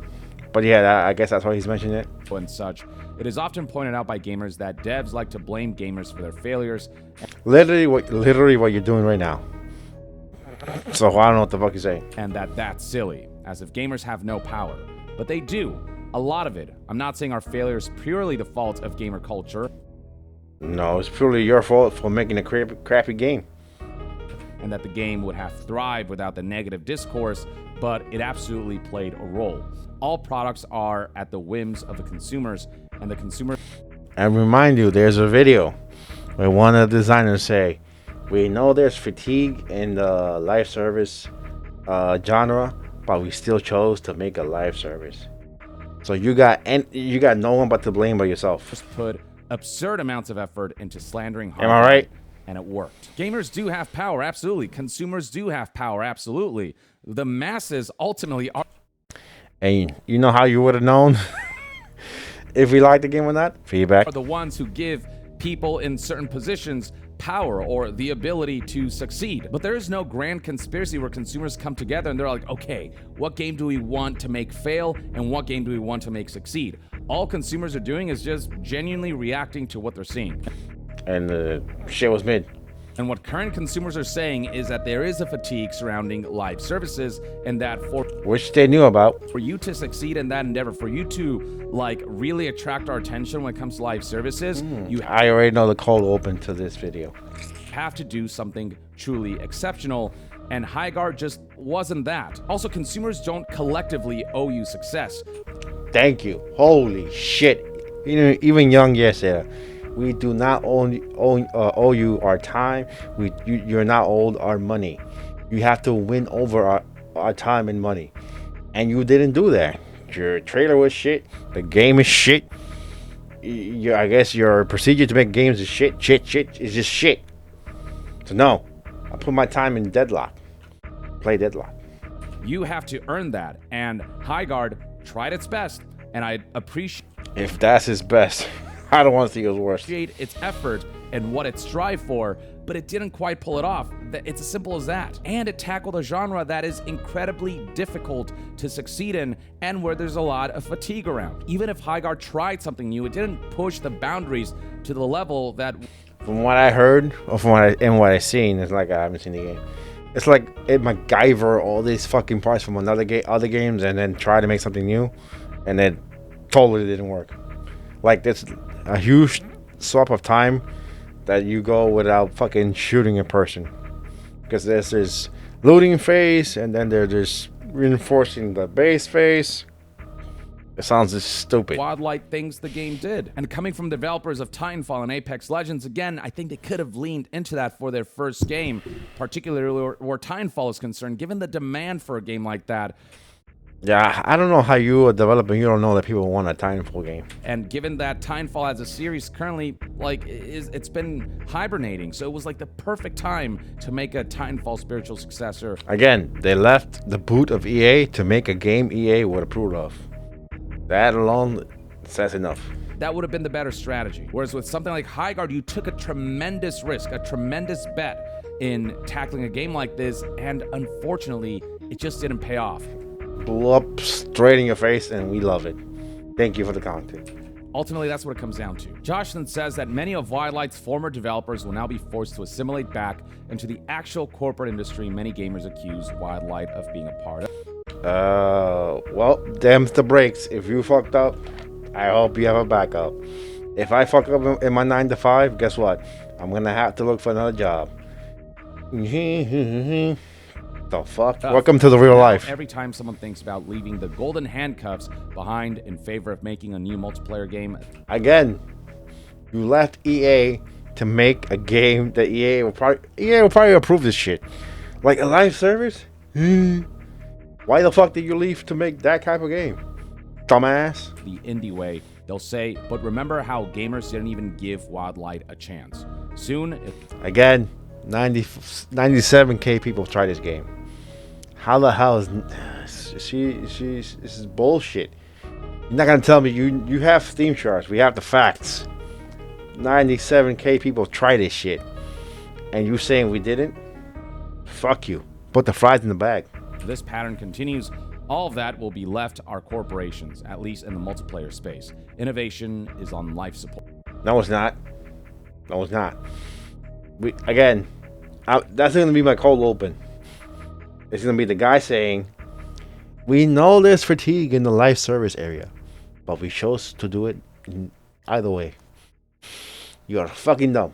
But yeah, I guess that's why he's mentioning it. And such. It is often pointed out by gamers that devs like to blame gamers for their failures. Literally what you're doing right now. So I don't know what the fuck you're saying. And that's silly, as if gamers have no power. But they do. A lot of it. I'm not saying our failure is purely the fault of gamer culture. No, it's purely your fault for making a crappy game. And that the game would have thrived without the negative discourse, but it absolutely played a role. All products are at the whims of the consumers, and the consumer... And remind you, there's a video where one of the designers say, we know there's fatigue in the live service genre, but we still chose to make a live service. So you got no one but to blame but yourself. Just put absurd amounts of effort into slandering Am I right? And it worked. Gamers do have power, absolutely. Consumers do have power, absolutely. The masses ultimately are... And you know how you would have known if we liked the game or not? Feedback. Are the ones who give people in certain positions power or the ability to succeed. But there is no grand conspiracy where consumers come together and they're like, okay, what game do we want to make fail and what game do we want to make succeed? All consumers are doing is just genuinely reacting to what they're seeing. And the shit was mid. And what current consumers are saying is that there is a fatigue surrounding live services, and that which they knew about. For you to succeed in that endeavor, for you to like really attract our attention when it comes to live services, I already know the cold open to this video. Have to do something truly exceptional, and High Guard just wasn't that. Also, consumers don't collectively owe you success. Thank you. Holy shit. Even Yong Yea said that. We do not owe you our time. You're not owed our money. You have to win over our time and money. And you didn't do that. Your trailer was shit. The game is shit. I guess your procedure to make games is shit. It's just shit. So no. I put my time in Deadlock. Play Deadlock. You have to earn that. And High Guard tried its best. And I appreciate... If that's his best... I don't want to see his worst. Its effort and what it strived for, but it didn't quite pull it off. It's as simple as that. And it tackled a genre that is incredibly difficult to succeed in and where there's a lot of fatigue around. Even if Highguard tried something new, it didn't push the boundaries to the level that... From what I heard, or from what I seen, it's like I haven't seen the game. It's like it MacGyver all these fucking parts from other games and then try to make something new, and it totally didn't work. Like, there's a huge swap of time that you go without fucking shooting a person, because there's this looting phase and then there's reinforcing the base phase. It sounds just stupid. Wildlight things the game did. And coming from developers of Titanfall and Apex Legends, again, I think they could have leaned into that for their first game, particularly where Titanfall is concerned, given the demand for a game like that. Yeah, I don't know how you are developing. You don't know that people want a Titanfall game. And given that Titanfall as a series currently, like, it's been hibernating, so it was like the perfect time to make a Titanfall spiritual successor. Again, they left the boot of EA to make a game EA would approve of. That alone says enough. That would have been the better strategy. Whereas with something like Highguard, you took a tremendous risk, a tremendous bet in tackling a game like this, and unfortunately, it just didn't pay off. Blew up straight in your face, and we love it. Thank you for the content. Ultimately, that's what it comes down to. Josh then says that many of Wildlight's former developers will now be forced to assimilate back into the actual corporate industry many gamers accuse Wildlight of being a part of. Well, them's the breaks. If you fucked up, I hope you have a backup. If I fuck up in my 9 to 5, guess what? I'm gonna have to look for another job. The fuck? Welcome to the real life. Every time someone thinks about leaving the golden handcuffs behind in favor of making a new multiplayer game. Again, you left EA to make a game that EA will probably approve this shit. Like a live service? Why the fuck did you leave to make that type of game? Dumbass. The indie way, they'll say, but remember how gamers didn't even give Wildlight a chance. Soon, Again, 97k people try this game. How the hell is this is bullshit. You're not gonna tell me you have Steam charts. We have the facts. 97k people try this shit, and you saying we didn't? Fuck you. Put the fries in the bag. If this pattern continues, all of that will be left to our corporations, at least in the multiplayer space. Innovation is on life support. No, it's not. No, it's not. That's going to be my cold open. It's going to be the guy saying, we know there's fatigue in the live service area, but we chose to do it either way. You're fucking dumb.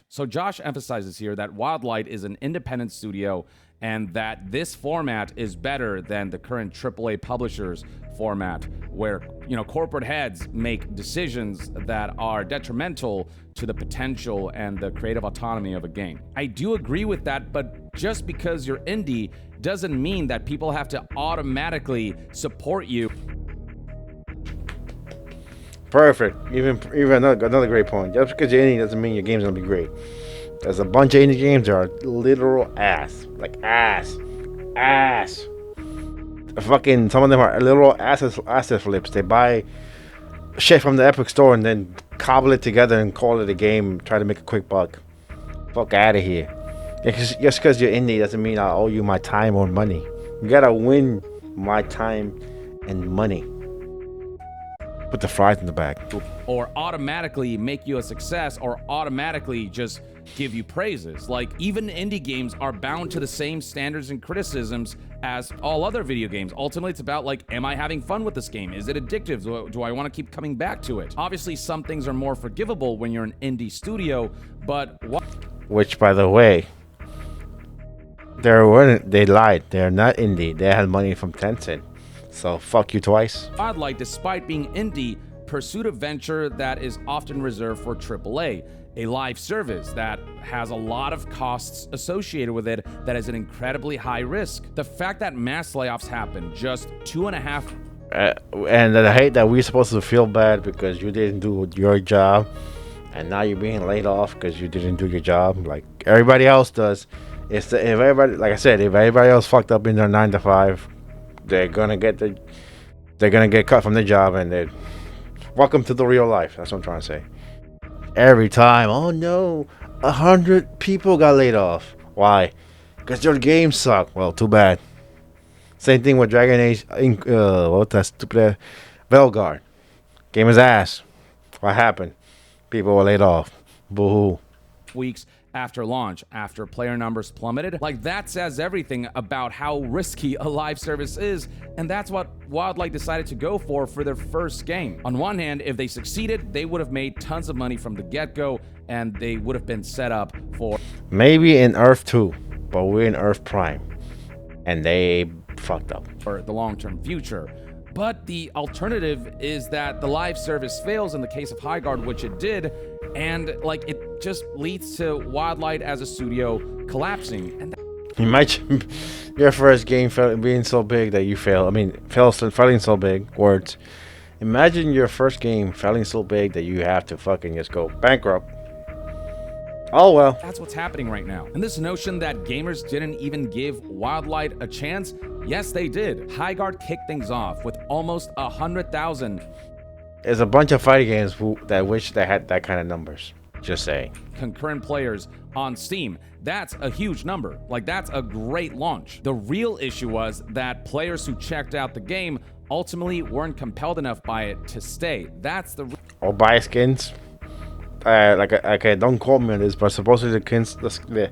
So Josh emphasizes here that Wildlight is an independent studio and that this format is better than the current AAA publishers format, where, you know, corporate heads make decisions that are detrimental to the potential and the creative autonomy of a game. I do agree with that, but just because you're indie doesn't mean that people have to automatically support you. Perfect. Even another great point. Just because you're indie doesn't mean your game's gonna be great. There's a bunch of indie games that are literal ass. Like ass. Fucking, some of them are literal asset flips. They buy shit from the Epic Store and then cobble it together and call it a game, try to make a quick buck. Fuck out of here. Just because you're indie doesn't mean I owe you my time or money. You gotta win my time and money. Put the fries in the bag. Or automatically make you a success, or automatically just give you praises. Like, even indie games are bound to the same standards and criticisms as all other video games. Ultimately, it's about, like, am I having fun with this game? Is it addictive? Do I want to keep coming back to it? Obviously, some things are more forgivable when you're an indie studio, but what? Which, by the way, they lied. They're not indie. They had money from Tencent. So fuck you twice. Wildlight, despite being indie, pursued a venture that is often reserved for AAA, a live service that has a lot of costs associated with it, that is an incredibly high risk. The fact that mass layoffs happened just 2.5 and I hate that we're supposed to feel bad because you didn't do your job, and now you're being laid off because you didn't do your job like everybody else does. If everybody, like I said, if everybody else fucked up in their 9 to 5, they're gonna get cut from their job, and they're welcome to the real life. That's what I'm trying to say. every time. Oh no, 100 people got laid off. Why? Because your game sucked. Well, too bad. Same thing with Dragon Age. What that stupid Velguard. Game is ass. What happened? People were laid off. Boo hoo. weeks after launch, after player numbers plummeted. Like, that says everything about how risky a live service is, and that's what Wildlight decided to go for their first game. On one hand, if they succeeded, they would have made tons of money from the get-go, and they would have been set up for Maybe in Earth 2, but we're in Earth Prime. And they fucked up. the long-term future. But the alternative is that the live service fails in the case of Highguard, which it did, and like it just leads to Wildlight as a studio collapsing. And Imagine your first game being so big that you fail. I mean, failing so big. Words. Imagine your first game failing so big that you have to fucking just go bankrupt. Oh well. that's what's happening right now. And this notion that gamers didn't even give Wildlight a chance, yes, they did. Highguard kicked things off with almost 100,000 There's a bunch of fighting games that wish they had that kind of numbers. Just saying. concurrent players on Steam. That's a huge number. Like, that's a great launch. The real issue was that players who checked out the game ultimately weren't compelled enough by it to stay. That's the Or buy skins. Okay, don't quote me on this, but supposedly the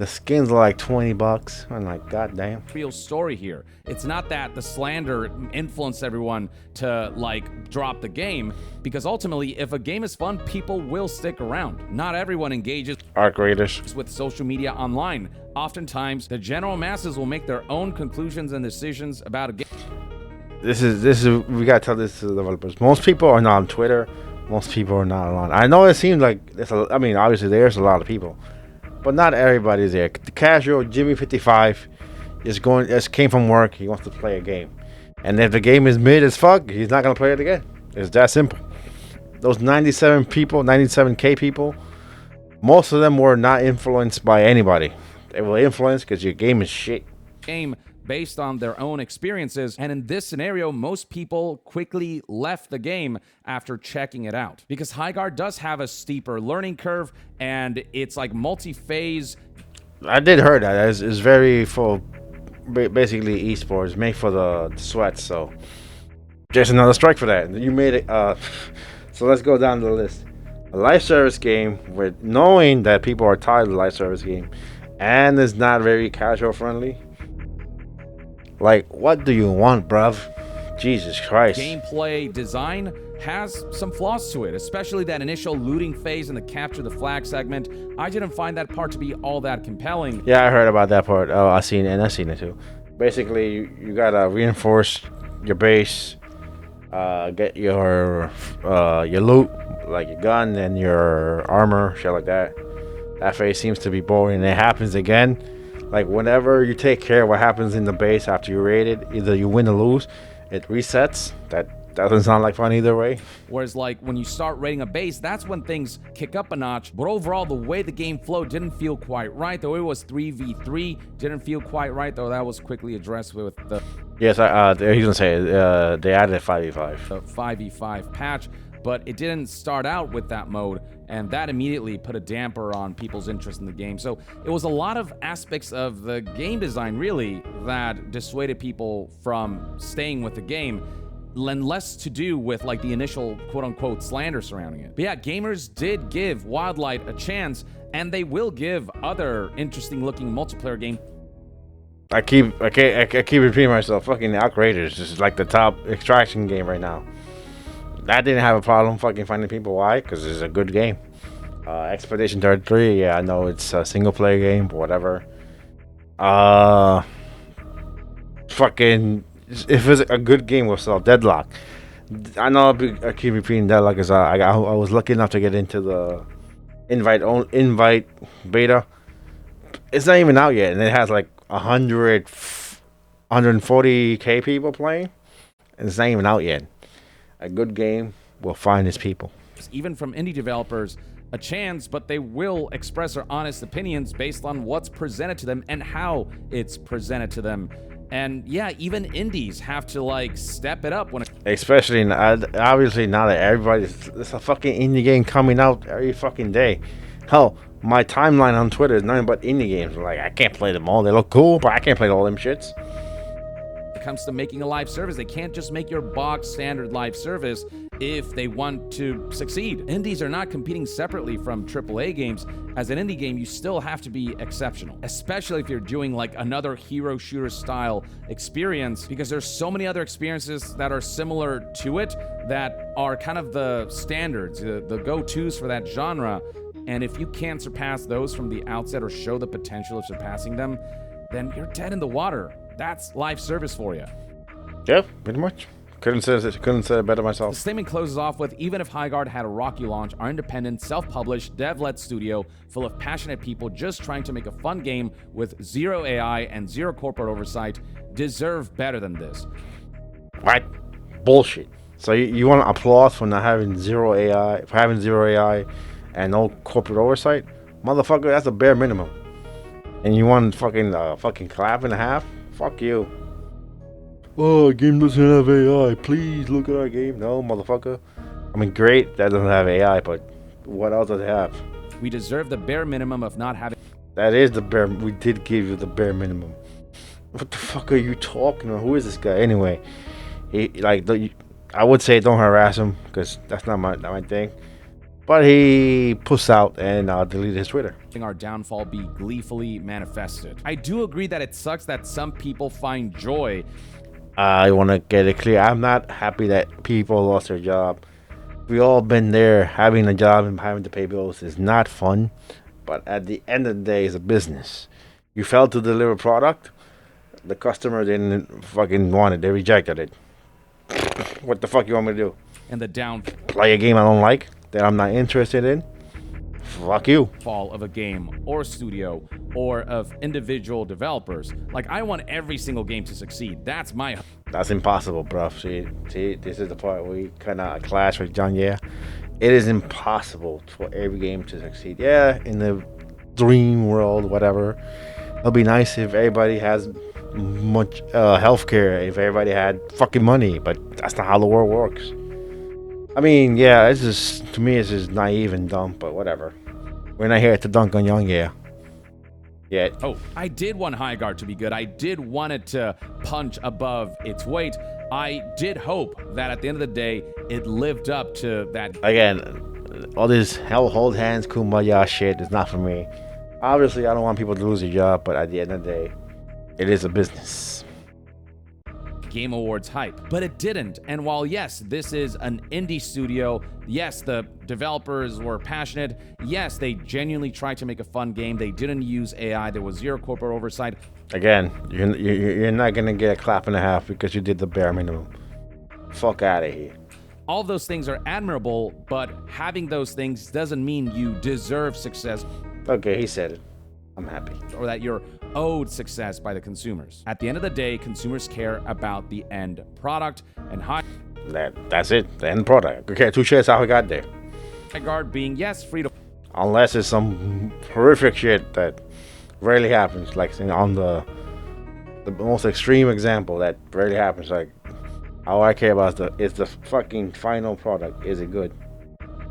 skins are like $20. I'm like, goddamn. real story here. It's not that the slander influenced everyone to like drop the game, because ultimately, if a game is fun, people will stick around. Not everyone engages Arc Raiders. with social media online. Oftentimes, the general masses will make their own conclusions and decisions about a game. This is we gotta tell this to the developers. Most people are not on Twitter. Most people are not on. I know it seems like I mean, obviously there's a lot of people, but not everybody's there. The casual Jimmy 55 just came from work. He wants to play a game, and if the game is mid as fuck, he's not gonna play it again. It's that simple. Those 97K people, most of them were not influenced by anybody. They were influenced because your game is shit. Game based on their own experiences, and in this scenario, most people quickly left the game after checking it out, because Highguard does have a steeper learning curve, and it's like multi-phase. I did hear that it's very full, basically esports made for the sweats. So just another strike for that. You made it. So let's go down the list. A live service game with knowing that people are tired of the live service game, and it's not very casual friendly. Like, what do you want, bruv? Jesus Christ. Gameplay design has some flaws to it, especially that initial looting phase and the capture the flag segment. I didn't find that part to be all that compelling. Yeah, I heard about that part. Oh, I've seen it too. Basically, you gotta reinforce your base, get your loot, like your gun and your armor, shit like that. That phase seems to be boring, and it happens again. Like, whenever you take care of what happens in the base after you raid it, either you win or lose, it resets. That doesn't sound like fun either way. Whereas, like, when you start raiding a base, that's when things kick up a notch. But overall, the way the game flowed didn't feel quite right. The way it was 3v3 didn't feel quite right, though that was quickly addressed with the Yes, he's gonna say they added 5v5. 5v5 patch. But it didn't start out with that mode, and that immediately put a damper on people's interest in the game. So it was a lot of aspects of the game design, really, that dissuaded people from staying with the game, and less to do with like the initial quote-unquote slander surrounding it. But yeah, gamers did give Wildlight a chance, and they will give other interesting-looking multiplayer games. I keep repeating myself. Fucking A.R.C. Raiders is like the top extraction game right now. That didn't have a problem fucking finding people. Why? Because it's a good game. Expedition 33, yeah, I know it's a single player game, but whatever. Fucking, if it's a good game, we'll sell Deadlock. I know I keep repeating Deadlock because I was lucky enough to get into the invite beta. It's not even out yet, and it has like 140k people playing, and it's not even out yet. A good game will find its people. Even from indie developers, a chance, but they will express their honest opinions based on what's presented to them and how it's presented to them. And yeah, even indies have to like step it up when it Especially obviously now that there's a fucking indie game coming out every fucking day. Hell, my timeline on Twitter is nothing but indie games. Like, I can't play them all. They look cool, but I can't play all them shits. comes to making a live service. They can't just make your box standard live service if they want to succeed. Indies are not competing separately from AAA games. As an indie game, you still have to be exceptional, especially if you're doing like another hero shooter style experience, because there's so many other experiences that are similar to it that are kind of the standards, the go-tos for that genre. And if you can't surpass those from the outset or show the potential of surpassing them, then you're dead in the water. That's live service for you. Yeah, pretty much. Couldn't say it better The myself. statement closes off with, even if Highguard had a rocky launch, our independent, self-published, dev-led studio full of passionate people just trying to make a fun game with zero AI and zero corporate oversight deserve better than this. What? Bullshit. So you want to applaud for not having zero AI, and no corporate oversight? Motherfucker, that's a bare minimum. And you want fucking clap and a half? Fuck you. Oh, our game doesn't have AI. Please look at our game. No, motherfucker. I mean, great that doesn't have AI, but what else does it have? We deserve the bare minimum of not having... That is the bare. We did give you the bare minimum. What the fuck are you talking about? Who is this guy anyway? I would say don't harass him because that's not my thing. But he pussed out and deleted his Twitter. Our downfall be gleefully manifested. I do agree that it sucks that some people find joy. I want to get it clear. I'm not happy that people lost their job. We all been there. Having a job and having to pay bills is not fun. But at the end of the day, it's a business. You failed to deliver product. The customer didn't fucking want it. They rejected it. What the fuck you want me to do? And the Play a game I don't like, that I'm not interested in? Fuck you. downfall of a game or studio or of individual developers. Like, I want every single game to succeed. That's my... That's impossible, bro. See, this is the part where we kind of clash with Yong Yea. It is impossible for every game to succeed. Yeah, in the dream world, whatever. It'll be nice if everybody has much healthcare, if everybody had fucking money, but that's not how the world works. I mean, yeah, it's just, to me, it's just naive and dumb, but whatever. We're not here to dunk on Yong Yea. Yeah. Oh, I did want Highguard to be good. I did want it to punch above its weight. I did hope that at the end of the day, it lived up to that. Again, all this hell, hold hands, kumbaya shit is not for me. Obviously, I don't want people to lose their job, but at the end of the day, it is a business. Game Awards hype, but it didn't. And while yes, this is an indie studio, yes, the developers were passionate, yes, they genuinely tried to make a fun game, they didn't use AI, there was zero corporate oversight. Again, you're not gonna get a clap and a half because you did the bare minimum. Fuck out of here. All of those things are admirable, but having those things doesn't mean you deserve success. Okay, he said it. I'm happy. Or that you're owed success by the consumers. At the end of the day, consumers care about the end product, and That's it. The end product. Okay, two shares how we got there. Highguard being, yes, free to... Unless it's some horrific shit that rarely happens, like on the most extreme example that rarely happens. Like, all I care about is the fucking final product. Is it good?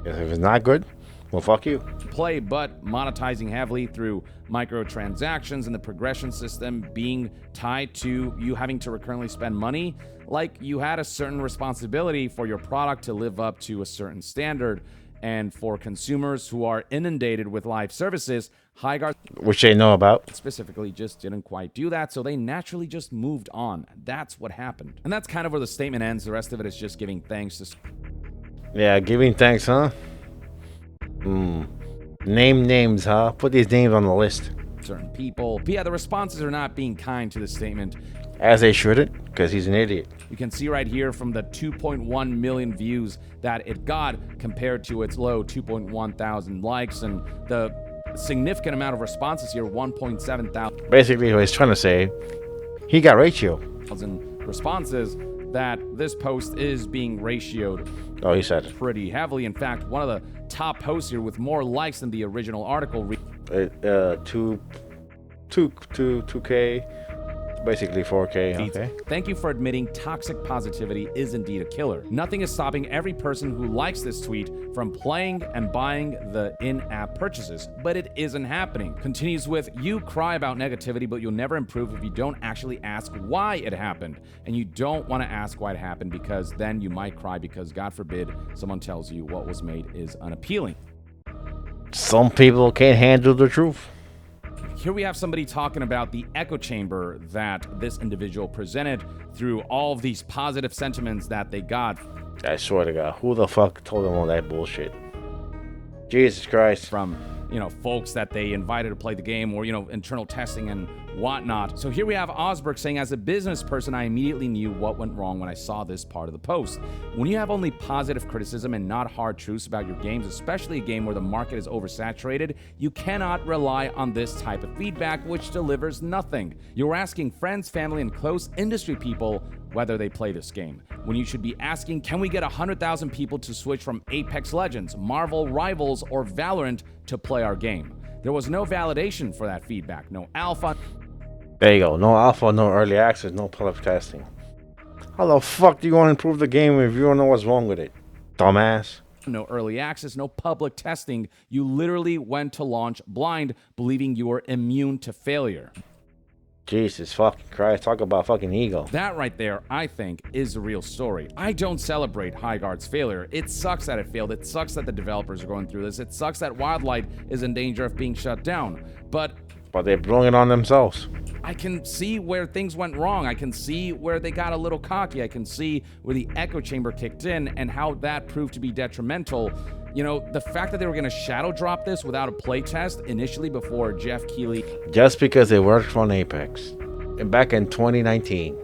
If it's not good, well, fuck you. Play, but monetizing heavily through microtransactions and the progression system being tied to you having to recurrently spend money, like you had a certain responsibility for your product to live up to a certain standard. And for consumers who are inundated with live services, Highguard, which they know about, specifically just didn't quite do that, so they naturally just moved on. That's what happened. And that's kind of where the statement ends. The rest of it is just giving thanks to... Yeah, giving thanks, huh? Name names, huh? Put these names on the list. Certain people. But yeah, the responses are not being kind to the statement. As they shouldn't, because he's an idiot. You can see right here from the 2.1 million views that it got compared to its low 2.1 thousand likes, and the significant amount of responses here, 1.7 thousand. Basically, what he's trying to say, he got ratio. Responses, that this post is being ratioed. Oh, he said it. Pretty heavily. In fact, one of the top posts here with more likes than the original article. 2K. Basically 4K. Feeds. Okay. Thank you for admitting toxic positivity is indeed a killer. Nothing is stopping every person who likes this tweet from playing and buying the in-app purchases, but it isn't happening. Continues with, you cry about negativity, but you'll never improve if you don't actually ask why it happened. And you don't want to ask why it happened because then you might cry because, God forbid, someone tells you what was made is unappealing. Some people can't handle the truth. Here we have somebody talking about the echo chamber that this individual presented through all of these positive sentiments that they got. I swear to God, who the fuck told them all that bullshit? Jesus Christ. From, folks that they invited to play the game or, internal testing and whatnot. So here we have Osberg saying, as a business person, I immediately knew what went wrong when I saw this part of the post. When you have only positive criticism and not hard truths about your games, especially a game where the market is oversaturated, you cannot rely on this type of feedback, which delivers nothing. You're asking friends, family, and close industry people whether they play this game, when you should be asking, can we get 100,000 people to switch from Apex Legends, Marvel Rivals, or Valorant to play our game? There was no validation for that feedback, no alpha. There you go. No alpha, no early access, no public testing. How the fuck do you want to improve the game if you don't know what's wrong with it? Dumbass. No early access, no public testing. You literally went to launch blind, believing you were immune to failure. Jesus fucking Christ. Talk about fucking ego. That right there, I think, is the real story. I don't celebrate Highguard's failure. It sucks that it failed. It sucks that the developers are going through this. It sucks that Wildlight is in danger of being shut down. But they brought it on themselves. I can see where things went wrong. I can see where they got a little cocky. I can see where the echo chamber kicked in and how that proved to be detrimental. The fact that they were going to shadow drop this without a playtest initially before Jeff Keighley. Just because it worked on Apex. And back in 2019.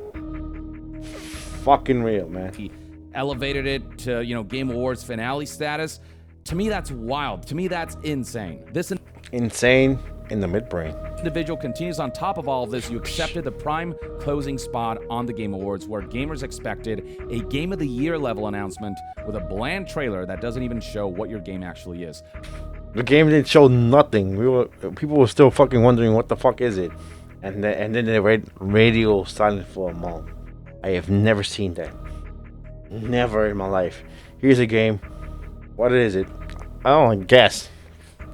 Fucking real, man. He elevated it to, Game Awards finale status. To me, that's wild. To me, that's insane. This insane in the midbrain. Individual continues on top of all of this. You accepted the prime closing spot on the Game Awards where gamers expected a Game of the Year level announcement with a bland trailer that doesn't even show what your game actually is. The game didn't show nothing. People were still fucking wondering what the fuck is it. And then they read radio silent for a month. I have never seen that. Never in my life. Here's a game. What is it? I don't guess.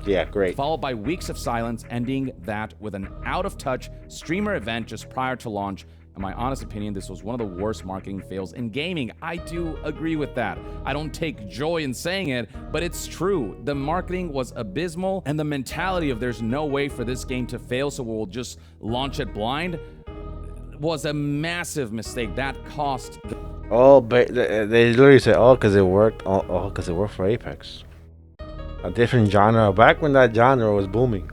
Yeah, great. Followed by weeks of silence, ending that with an out-of-touch streamer event just prior to launch. In my honest opinion, this was one of the worst marketing fails in gaming. I do agree with that. I don't take joy in saying it, but it's true. The marketing was abysmal, and the mentality of there's no way for this game to fail, so we'll just launch it blind was a massive mistake. That cost. But they literally said, because it worked. Because it worked for Apex. A different genre back when that genre was booming.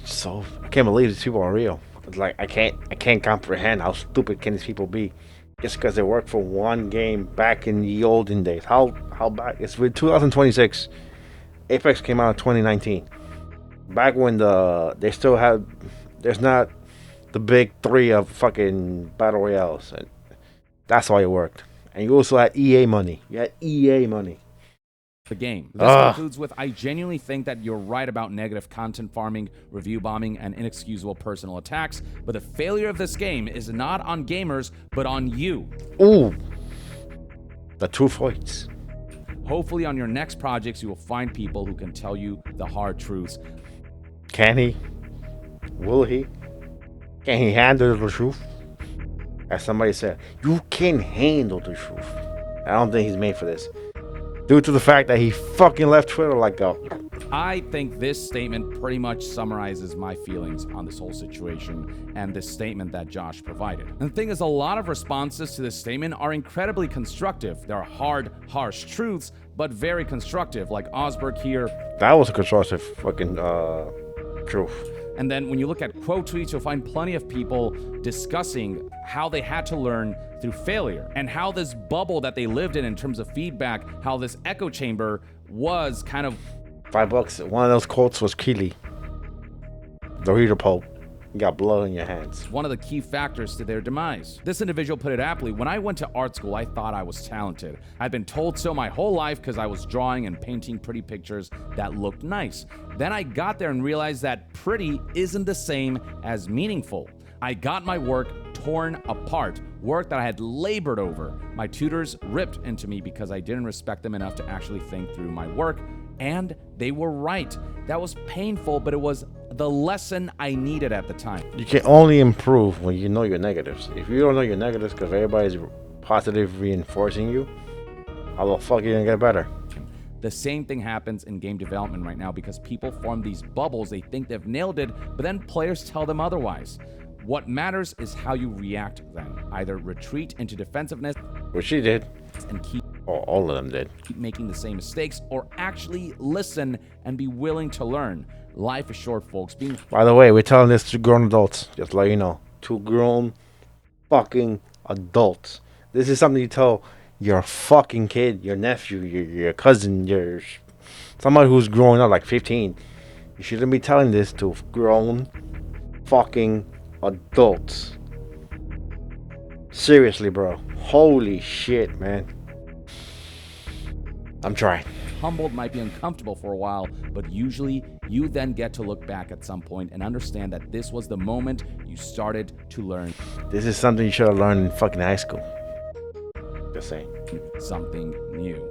So I can't believe these people are real. It's like I can't comprehend how stupid can these people be just because they worked for one game back in the olden days. How back? It's with 2026. Apex came out in 2019. Back when there's not the big three of fucking battle royales. And that's why it worked. And you also had EA money. You had EA money. The game. This concludes with, I genuinely think that you're right about negative content farming, review bombing, and inexcusable personal attacks, but the failure of this game is not on gamers, but on you. Ooh. The truth hurts. Hopefully on your next projects, you will find people who can tell you the hard truths. Can he? Will he? Can he handle the truth? As somebody said, you can handle the truth. I don't think he's made for this. Due to the fact that he fucking left Twitter like a... I think this statement pretty much summarizes my feelings on this whole situation and this statement that Josh provided. And the thing is, a lot of responses to this statement are incredibly constructive. They're hard, harsh truths, but very constructive, like Osberg here. That was a constructive fucking truth. And then when you look at quote tweets, you'll find plenty of people discussing how they had to learn through failure and how this bubble that they lived in terms of feedback, how this echo chamber was kind of... $5. One of those quotes was Keighley. The reader pope. You got blood on your hands. One of the key factors to their demise. This individual put it aptly: when I went to art school, I thought I was talented. I'd been told so my whole life because I was drawing and painting pretty pictures that looked nice. Then I got there and realized that pretty isn't the same as meaningful. I got my work torn apart, work that I had labored over. My tutors ripped into me because I didn't respect them enough to actually think through my work, and they were right. That was painful, but it was the lesson I needed at the time. You can only improve when you know your negatives. If you don't know your negatives because everybody's positive reinforcing you, how the fuck are you gonna get better? The same thing happens in game development right now because people form these bubbles. They think they've nailed it, but then players tell them otherwise. What matters is how you react then. Either retreat into defensiveness, Which she did. and keep All of them did. making the same mistakes, or actually listen and be willing to learn. Life is short, folks. By the way, we're telling this to grown adults. Just let you know. To grown fucking adults. This is something you tell your fucking kid, your nephew, your cousin, your somebody who's growing up like 15. You shouldn't be telling this to grown fucking adults. Seriously, bro. Holy shit, man. I'm trying. Humbled might be uncomfortable for a while, but usually you then get to look back at some point and understand that this was the moment you started to learn This is something you should have learned in fucking high school. Just saying. something new.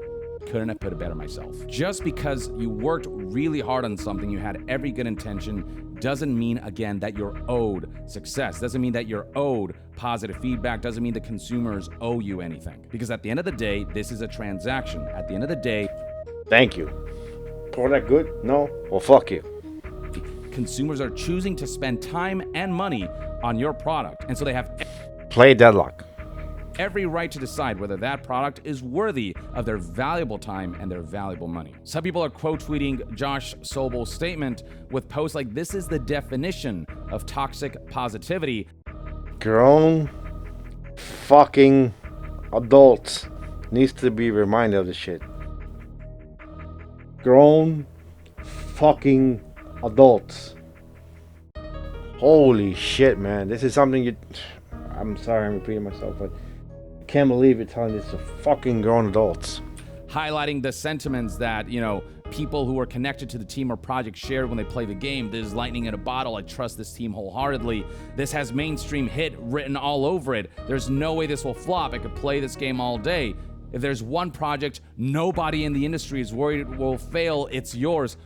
Couldn't have put it better myself. Just because you worked really hard on something, you had every good intention, doesn't mean, again, that you're owed success. Doesn't mean that you're owed positive feedback. Doesn't mean the consumers owe you anything. Because at the end of the day, this is a transaction. At the end of the day, Thank you. For that good? No? Well, fuck you. consumers are choosing to spend time and money on your product. And so they have Play deadlock. every right to decide whether that product is worthy of their valuable time and their valuable money. Some people are quote tweeting Josh Sobel's statement with posts like, "This is the definition of toxic positivity." Grown fucking adults needs to be reminded of this shit. Grown fucking adults. Holy shit, man. This is something you... I'm sorry I'm repeating myself, but I can't believe you're telling this to fucking grown adults. Highlighting the sentiments that, people who are connected to the team or project shared when they play the game. There's lightning in a bottle. I trust this team wholeheartedly. This has mainstream hit written all over it. There's no way this will flop. I could play this game all day. If there's one project nobody in the industry is worried it will fail, it's yours.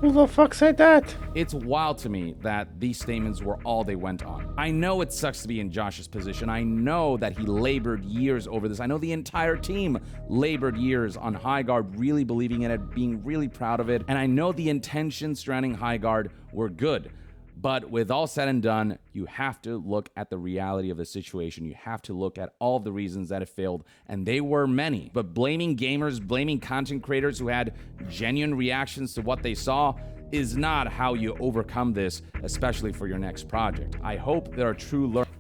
Who the fuck said that? It's wild to me that these statements were all they went on. I know it sucks to be in Josh's position. I know that he labored years over this. I know the entire team labored years on Highguard, really believing in it, being really proud of it. And I know the intentions surrounding Highguard were good. But with all said and done, you have to look at the reality of the situation. You have to look at all of the reasons that it failed, and they were many. But blaming gamers, blaming content creators who had genuine reactions to what they saw is not how you overcome this, especially for your next project. I hope there are true learners.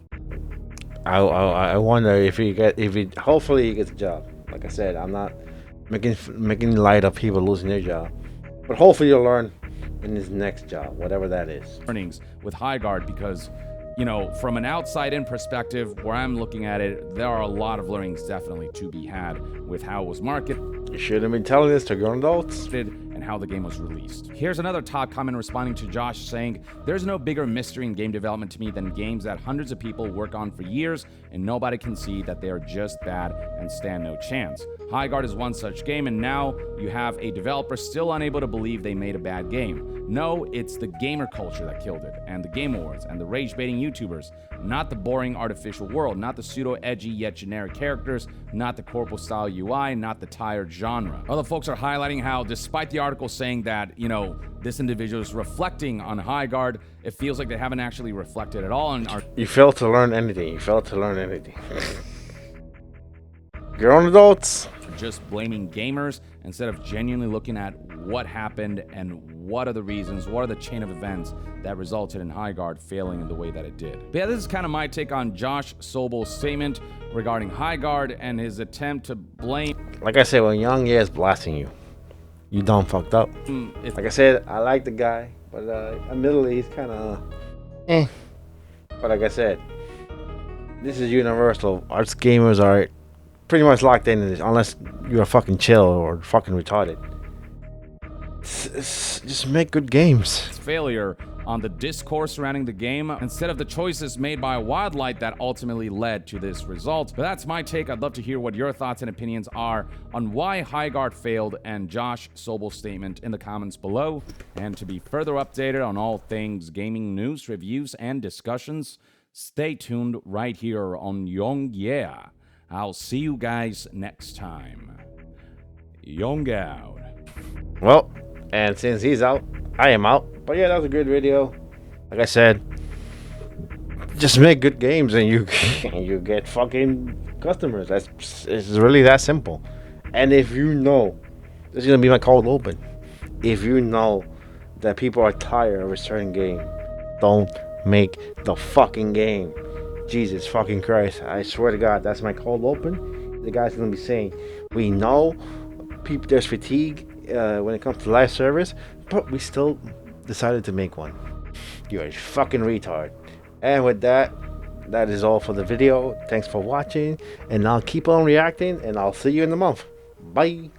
I wonder if hopefully he gets a job. Like I said, I'm not making light of people losing their job, but hopefully you'll learn in his next job, whatever that is. Earnings with Highguard because, from an outside-in perspective, where I'm looking at it, there are a lot of learnings definitely to be had with how it was marketed. You shouldn't be telling this to grown adults. And how the game was released. Here's another top comment responding to Josh saying, "There's no bigger mystery in game development to me than games that hundreds of people work on for years and nobody can see that they are just bad and stand no chance. Highguard is one such game, and now you have a developer still unable to believe they made a bad game. No, it's the gamer culture that killed it, and the Game Awards, and the rage-baiting YouTubers, not the boring artificial world, not the pseudo-edgy yet generic characters, not the corpo-style UI, not the tired genre." Other folks are highlighting how, despite the article saying that, this individual is reflecting on Highguard, it feels like they haven't actually reflected at all on our... You failed to learn anything. Grown adults. just blaming gamers instead of genuinely looking at what happened and what are the reasons, what are the chain of events that resulted in Highguard failing in the way that it did. But yeah, this is kind of my take on Josh Sobel's statement regarding Highguard and his attempt to blame. Like I said, when Yong Yea is blasting you, you done fucked up. Like I said, I like the guy, but admittedly, he's kind of But like I said, this is universal. Us gamers are pretty much locked into this, unless you're fucking chill or fucking retarded. Just make good games. Failure on the discourse surrounding the game instead of the choices made by Wildlight that ultimately led to this result. But that's my take. I'd love to hear what your thoughts and opinions are on why Highguard failed and Josh Sobel's statement in the comments below. And to be further updated on all things gaming news, reviews, and discussions, stay tuned right here on Yong Yea. I'll see you guys next time. Yong out. Well, and since he's out, I am out. But yeah, that was a good video. Like I said, just make good games and you you get fucking customers. It's really that simple. And if you know, this is gonna be my cold open. If you know that people are tired of a certain game, don't make the fucking game. Jesus fucking Christ! I swear to God, that's my cold open. The guy's gonna be saying, we know people there's fatigue when it comes to live service, but we still decided to make one. You're a fucking retard. And with that, that is all for the video. Thanks for watching, and I'll keep on reacting, and I'll see you in a month. Bye.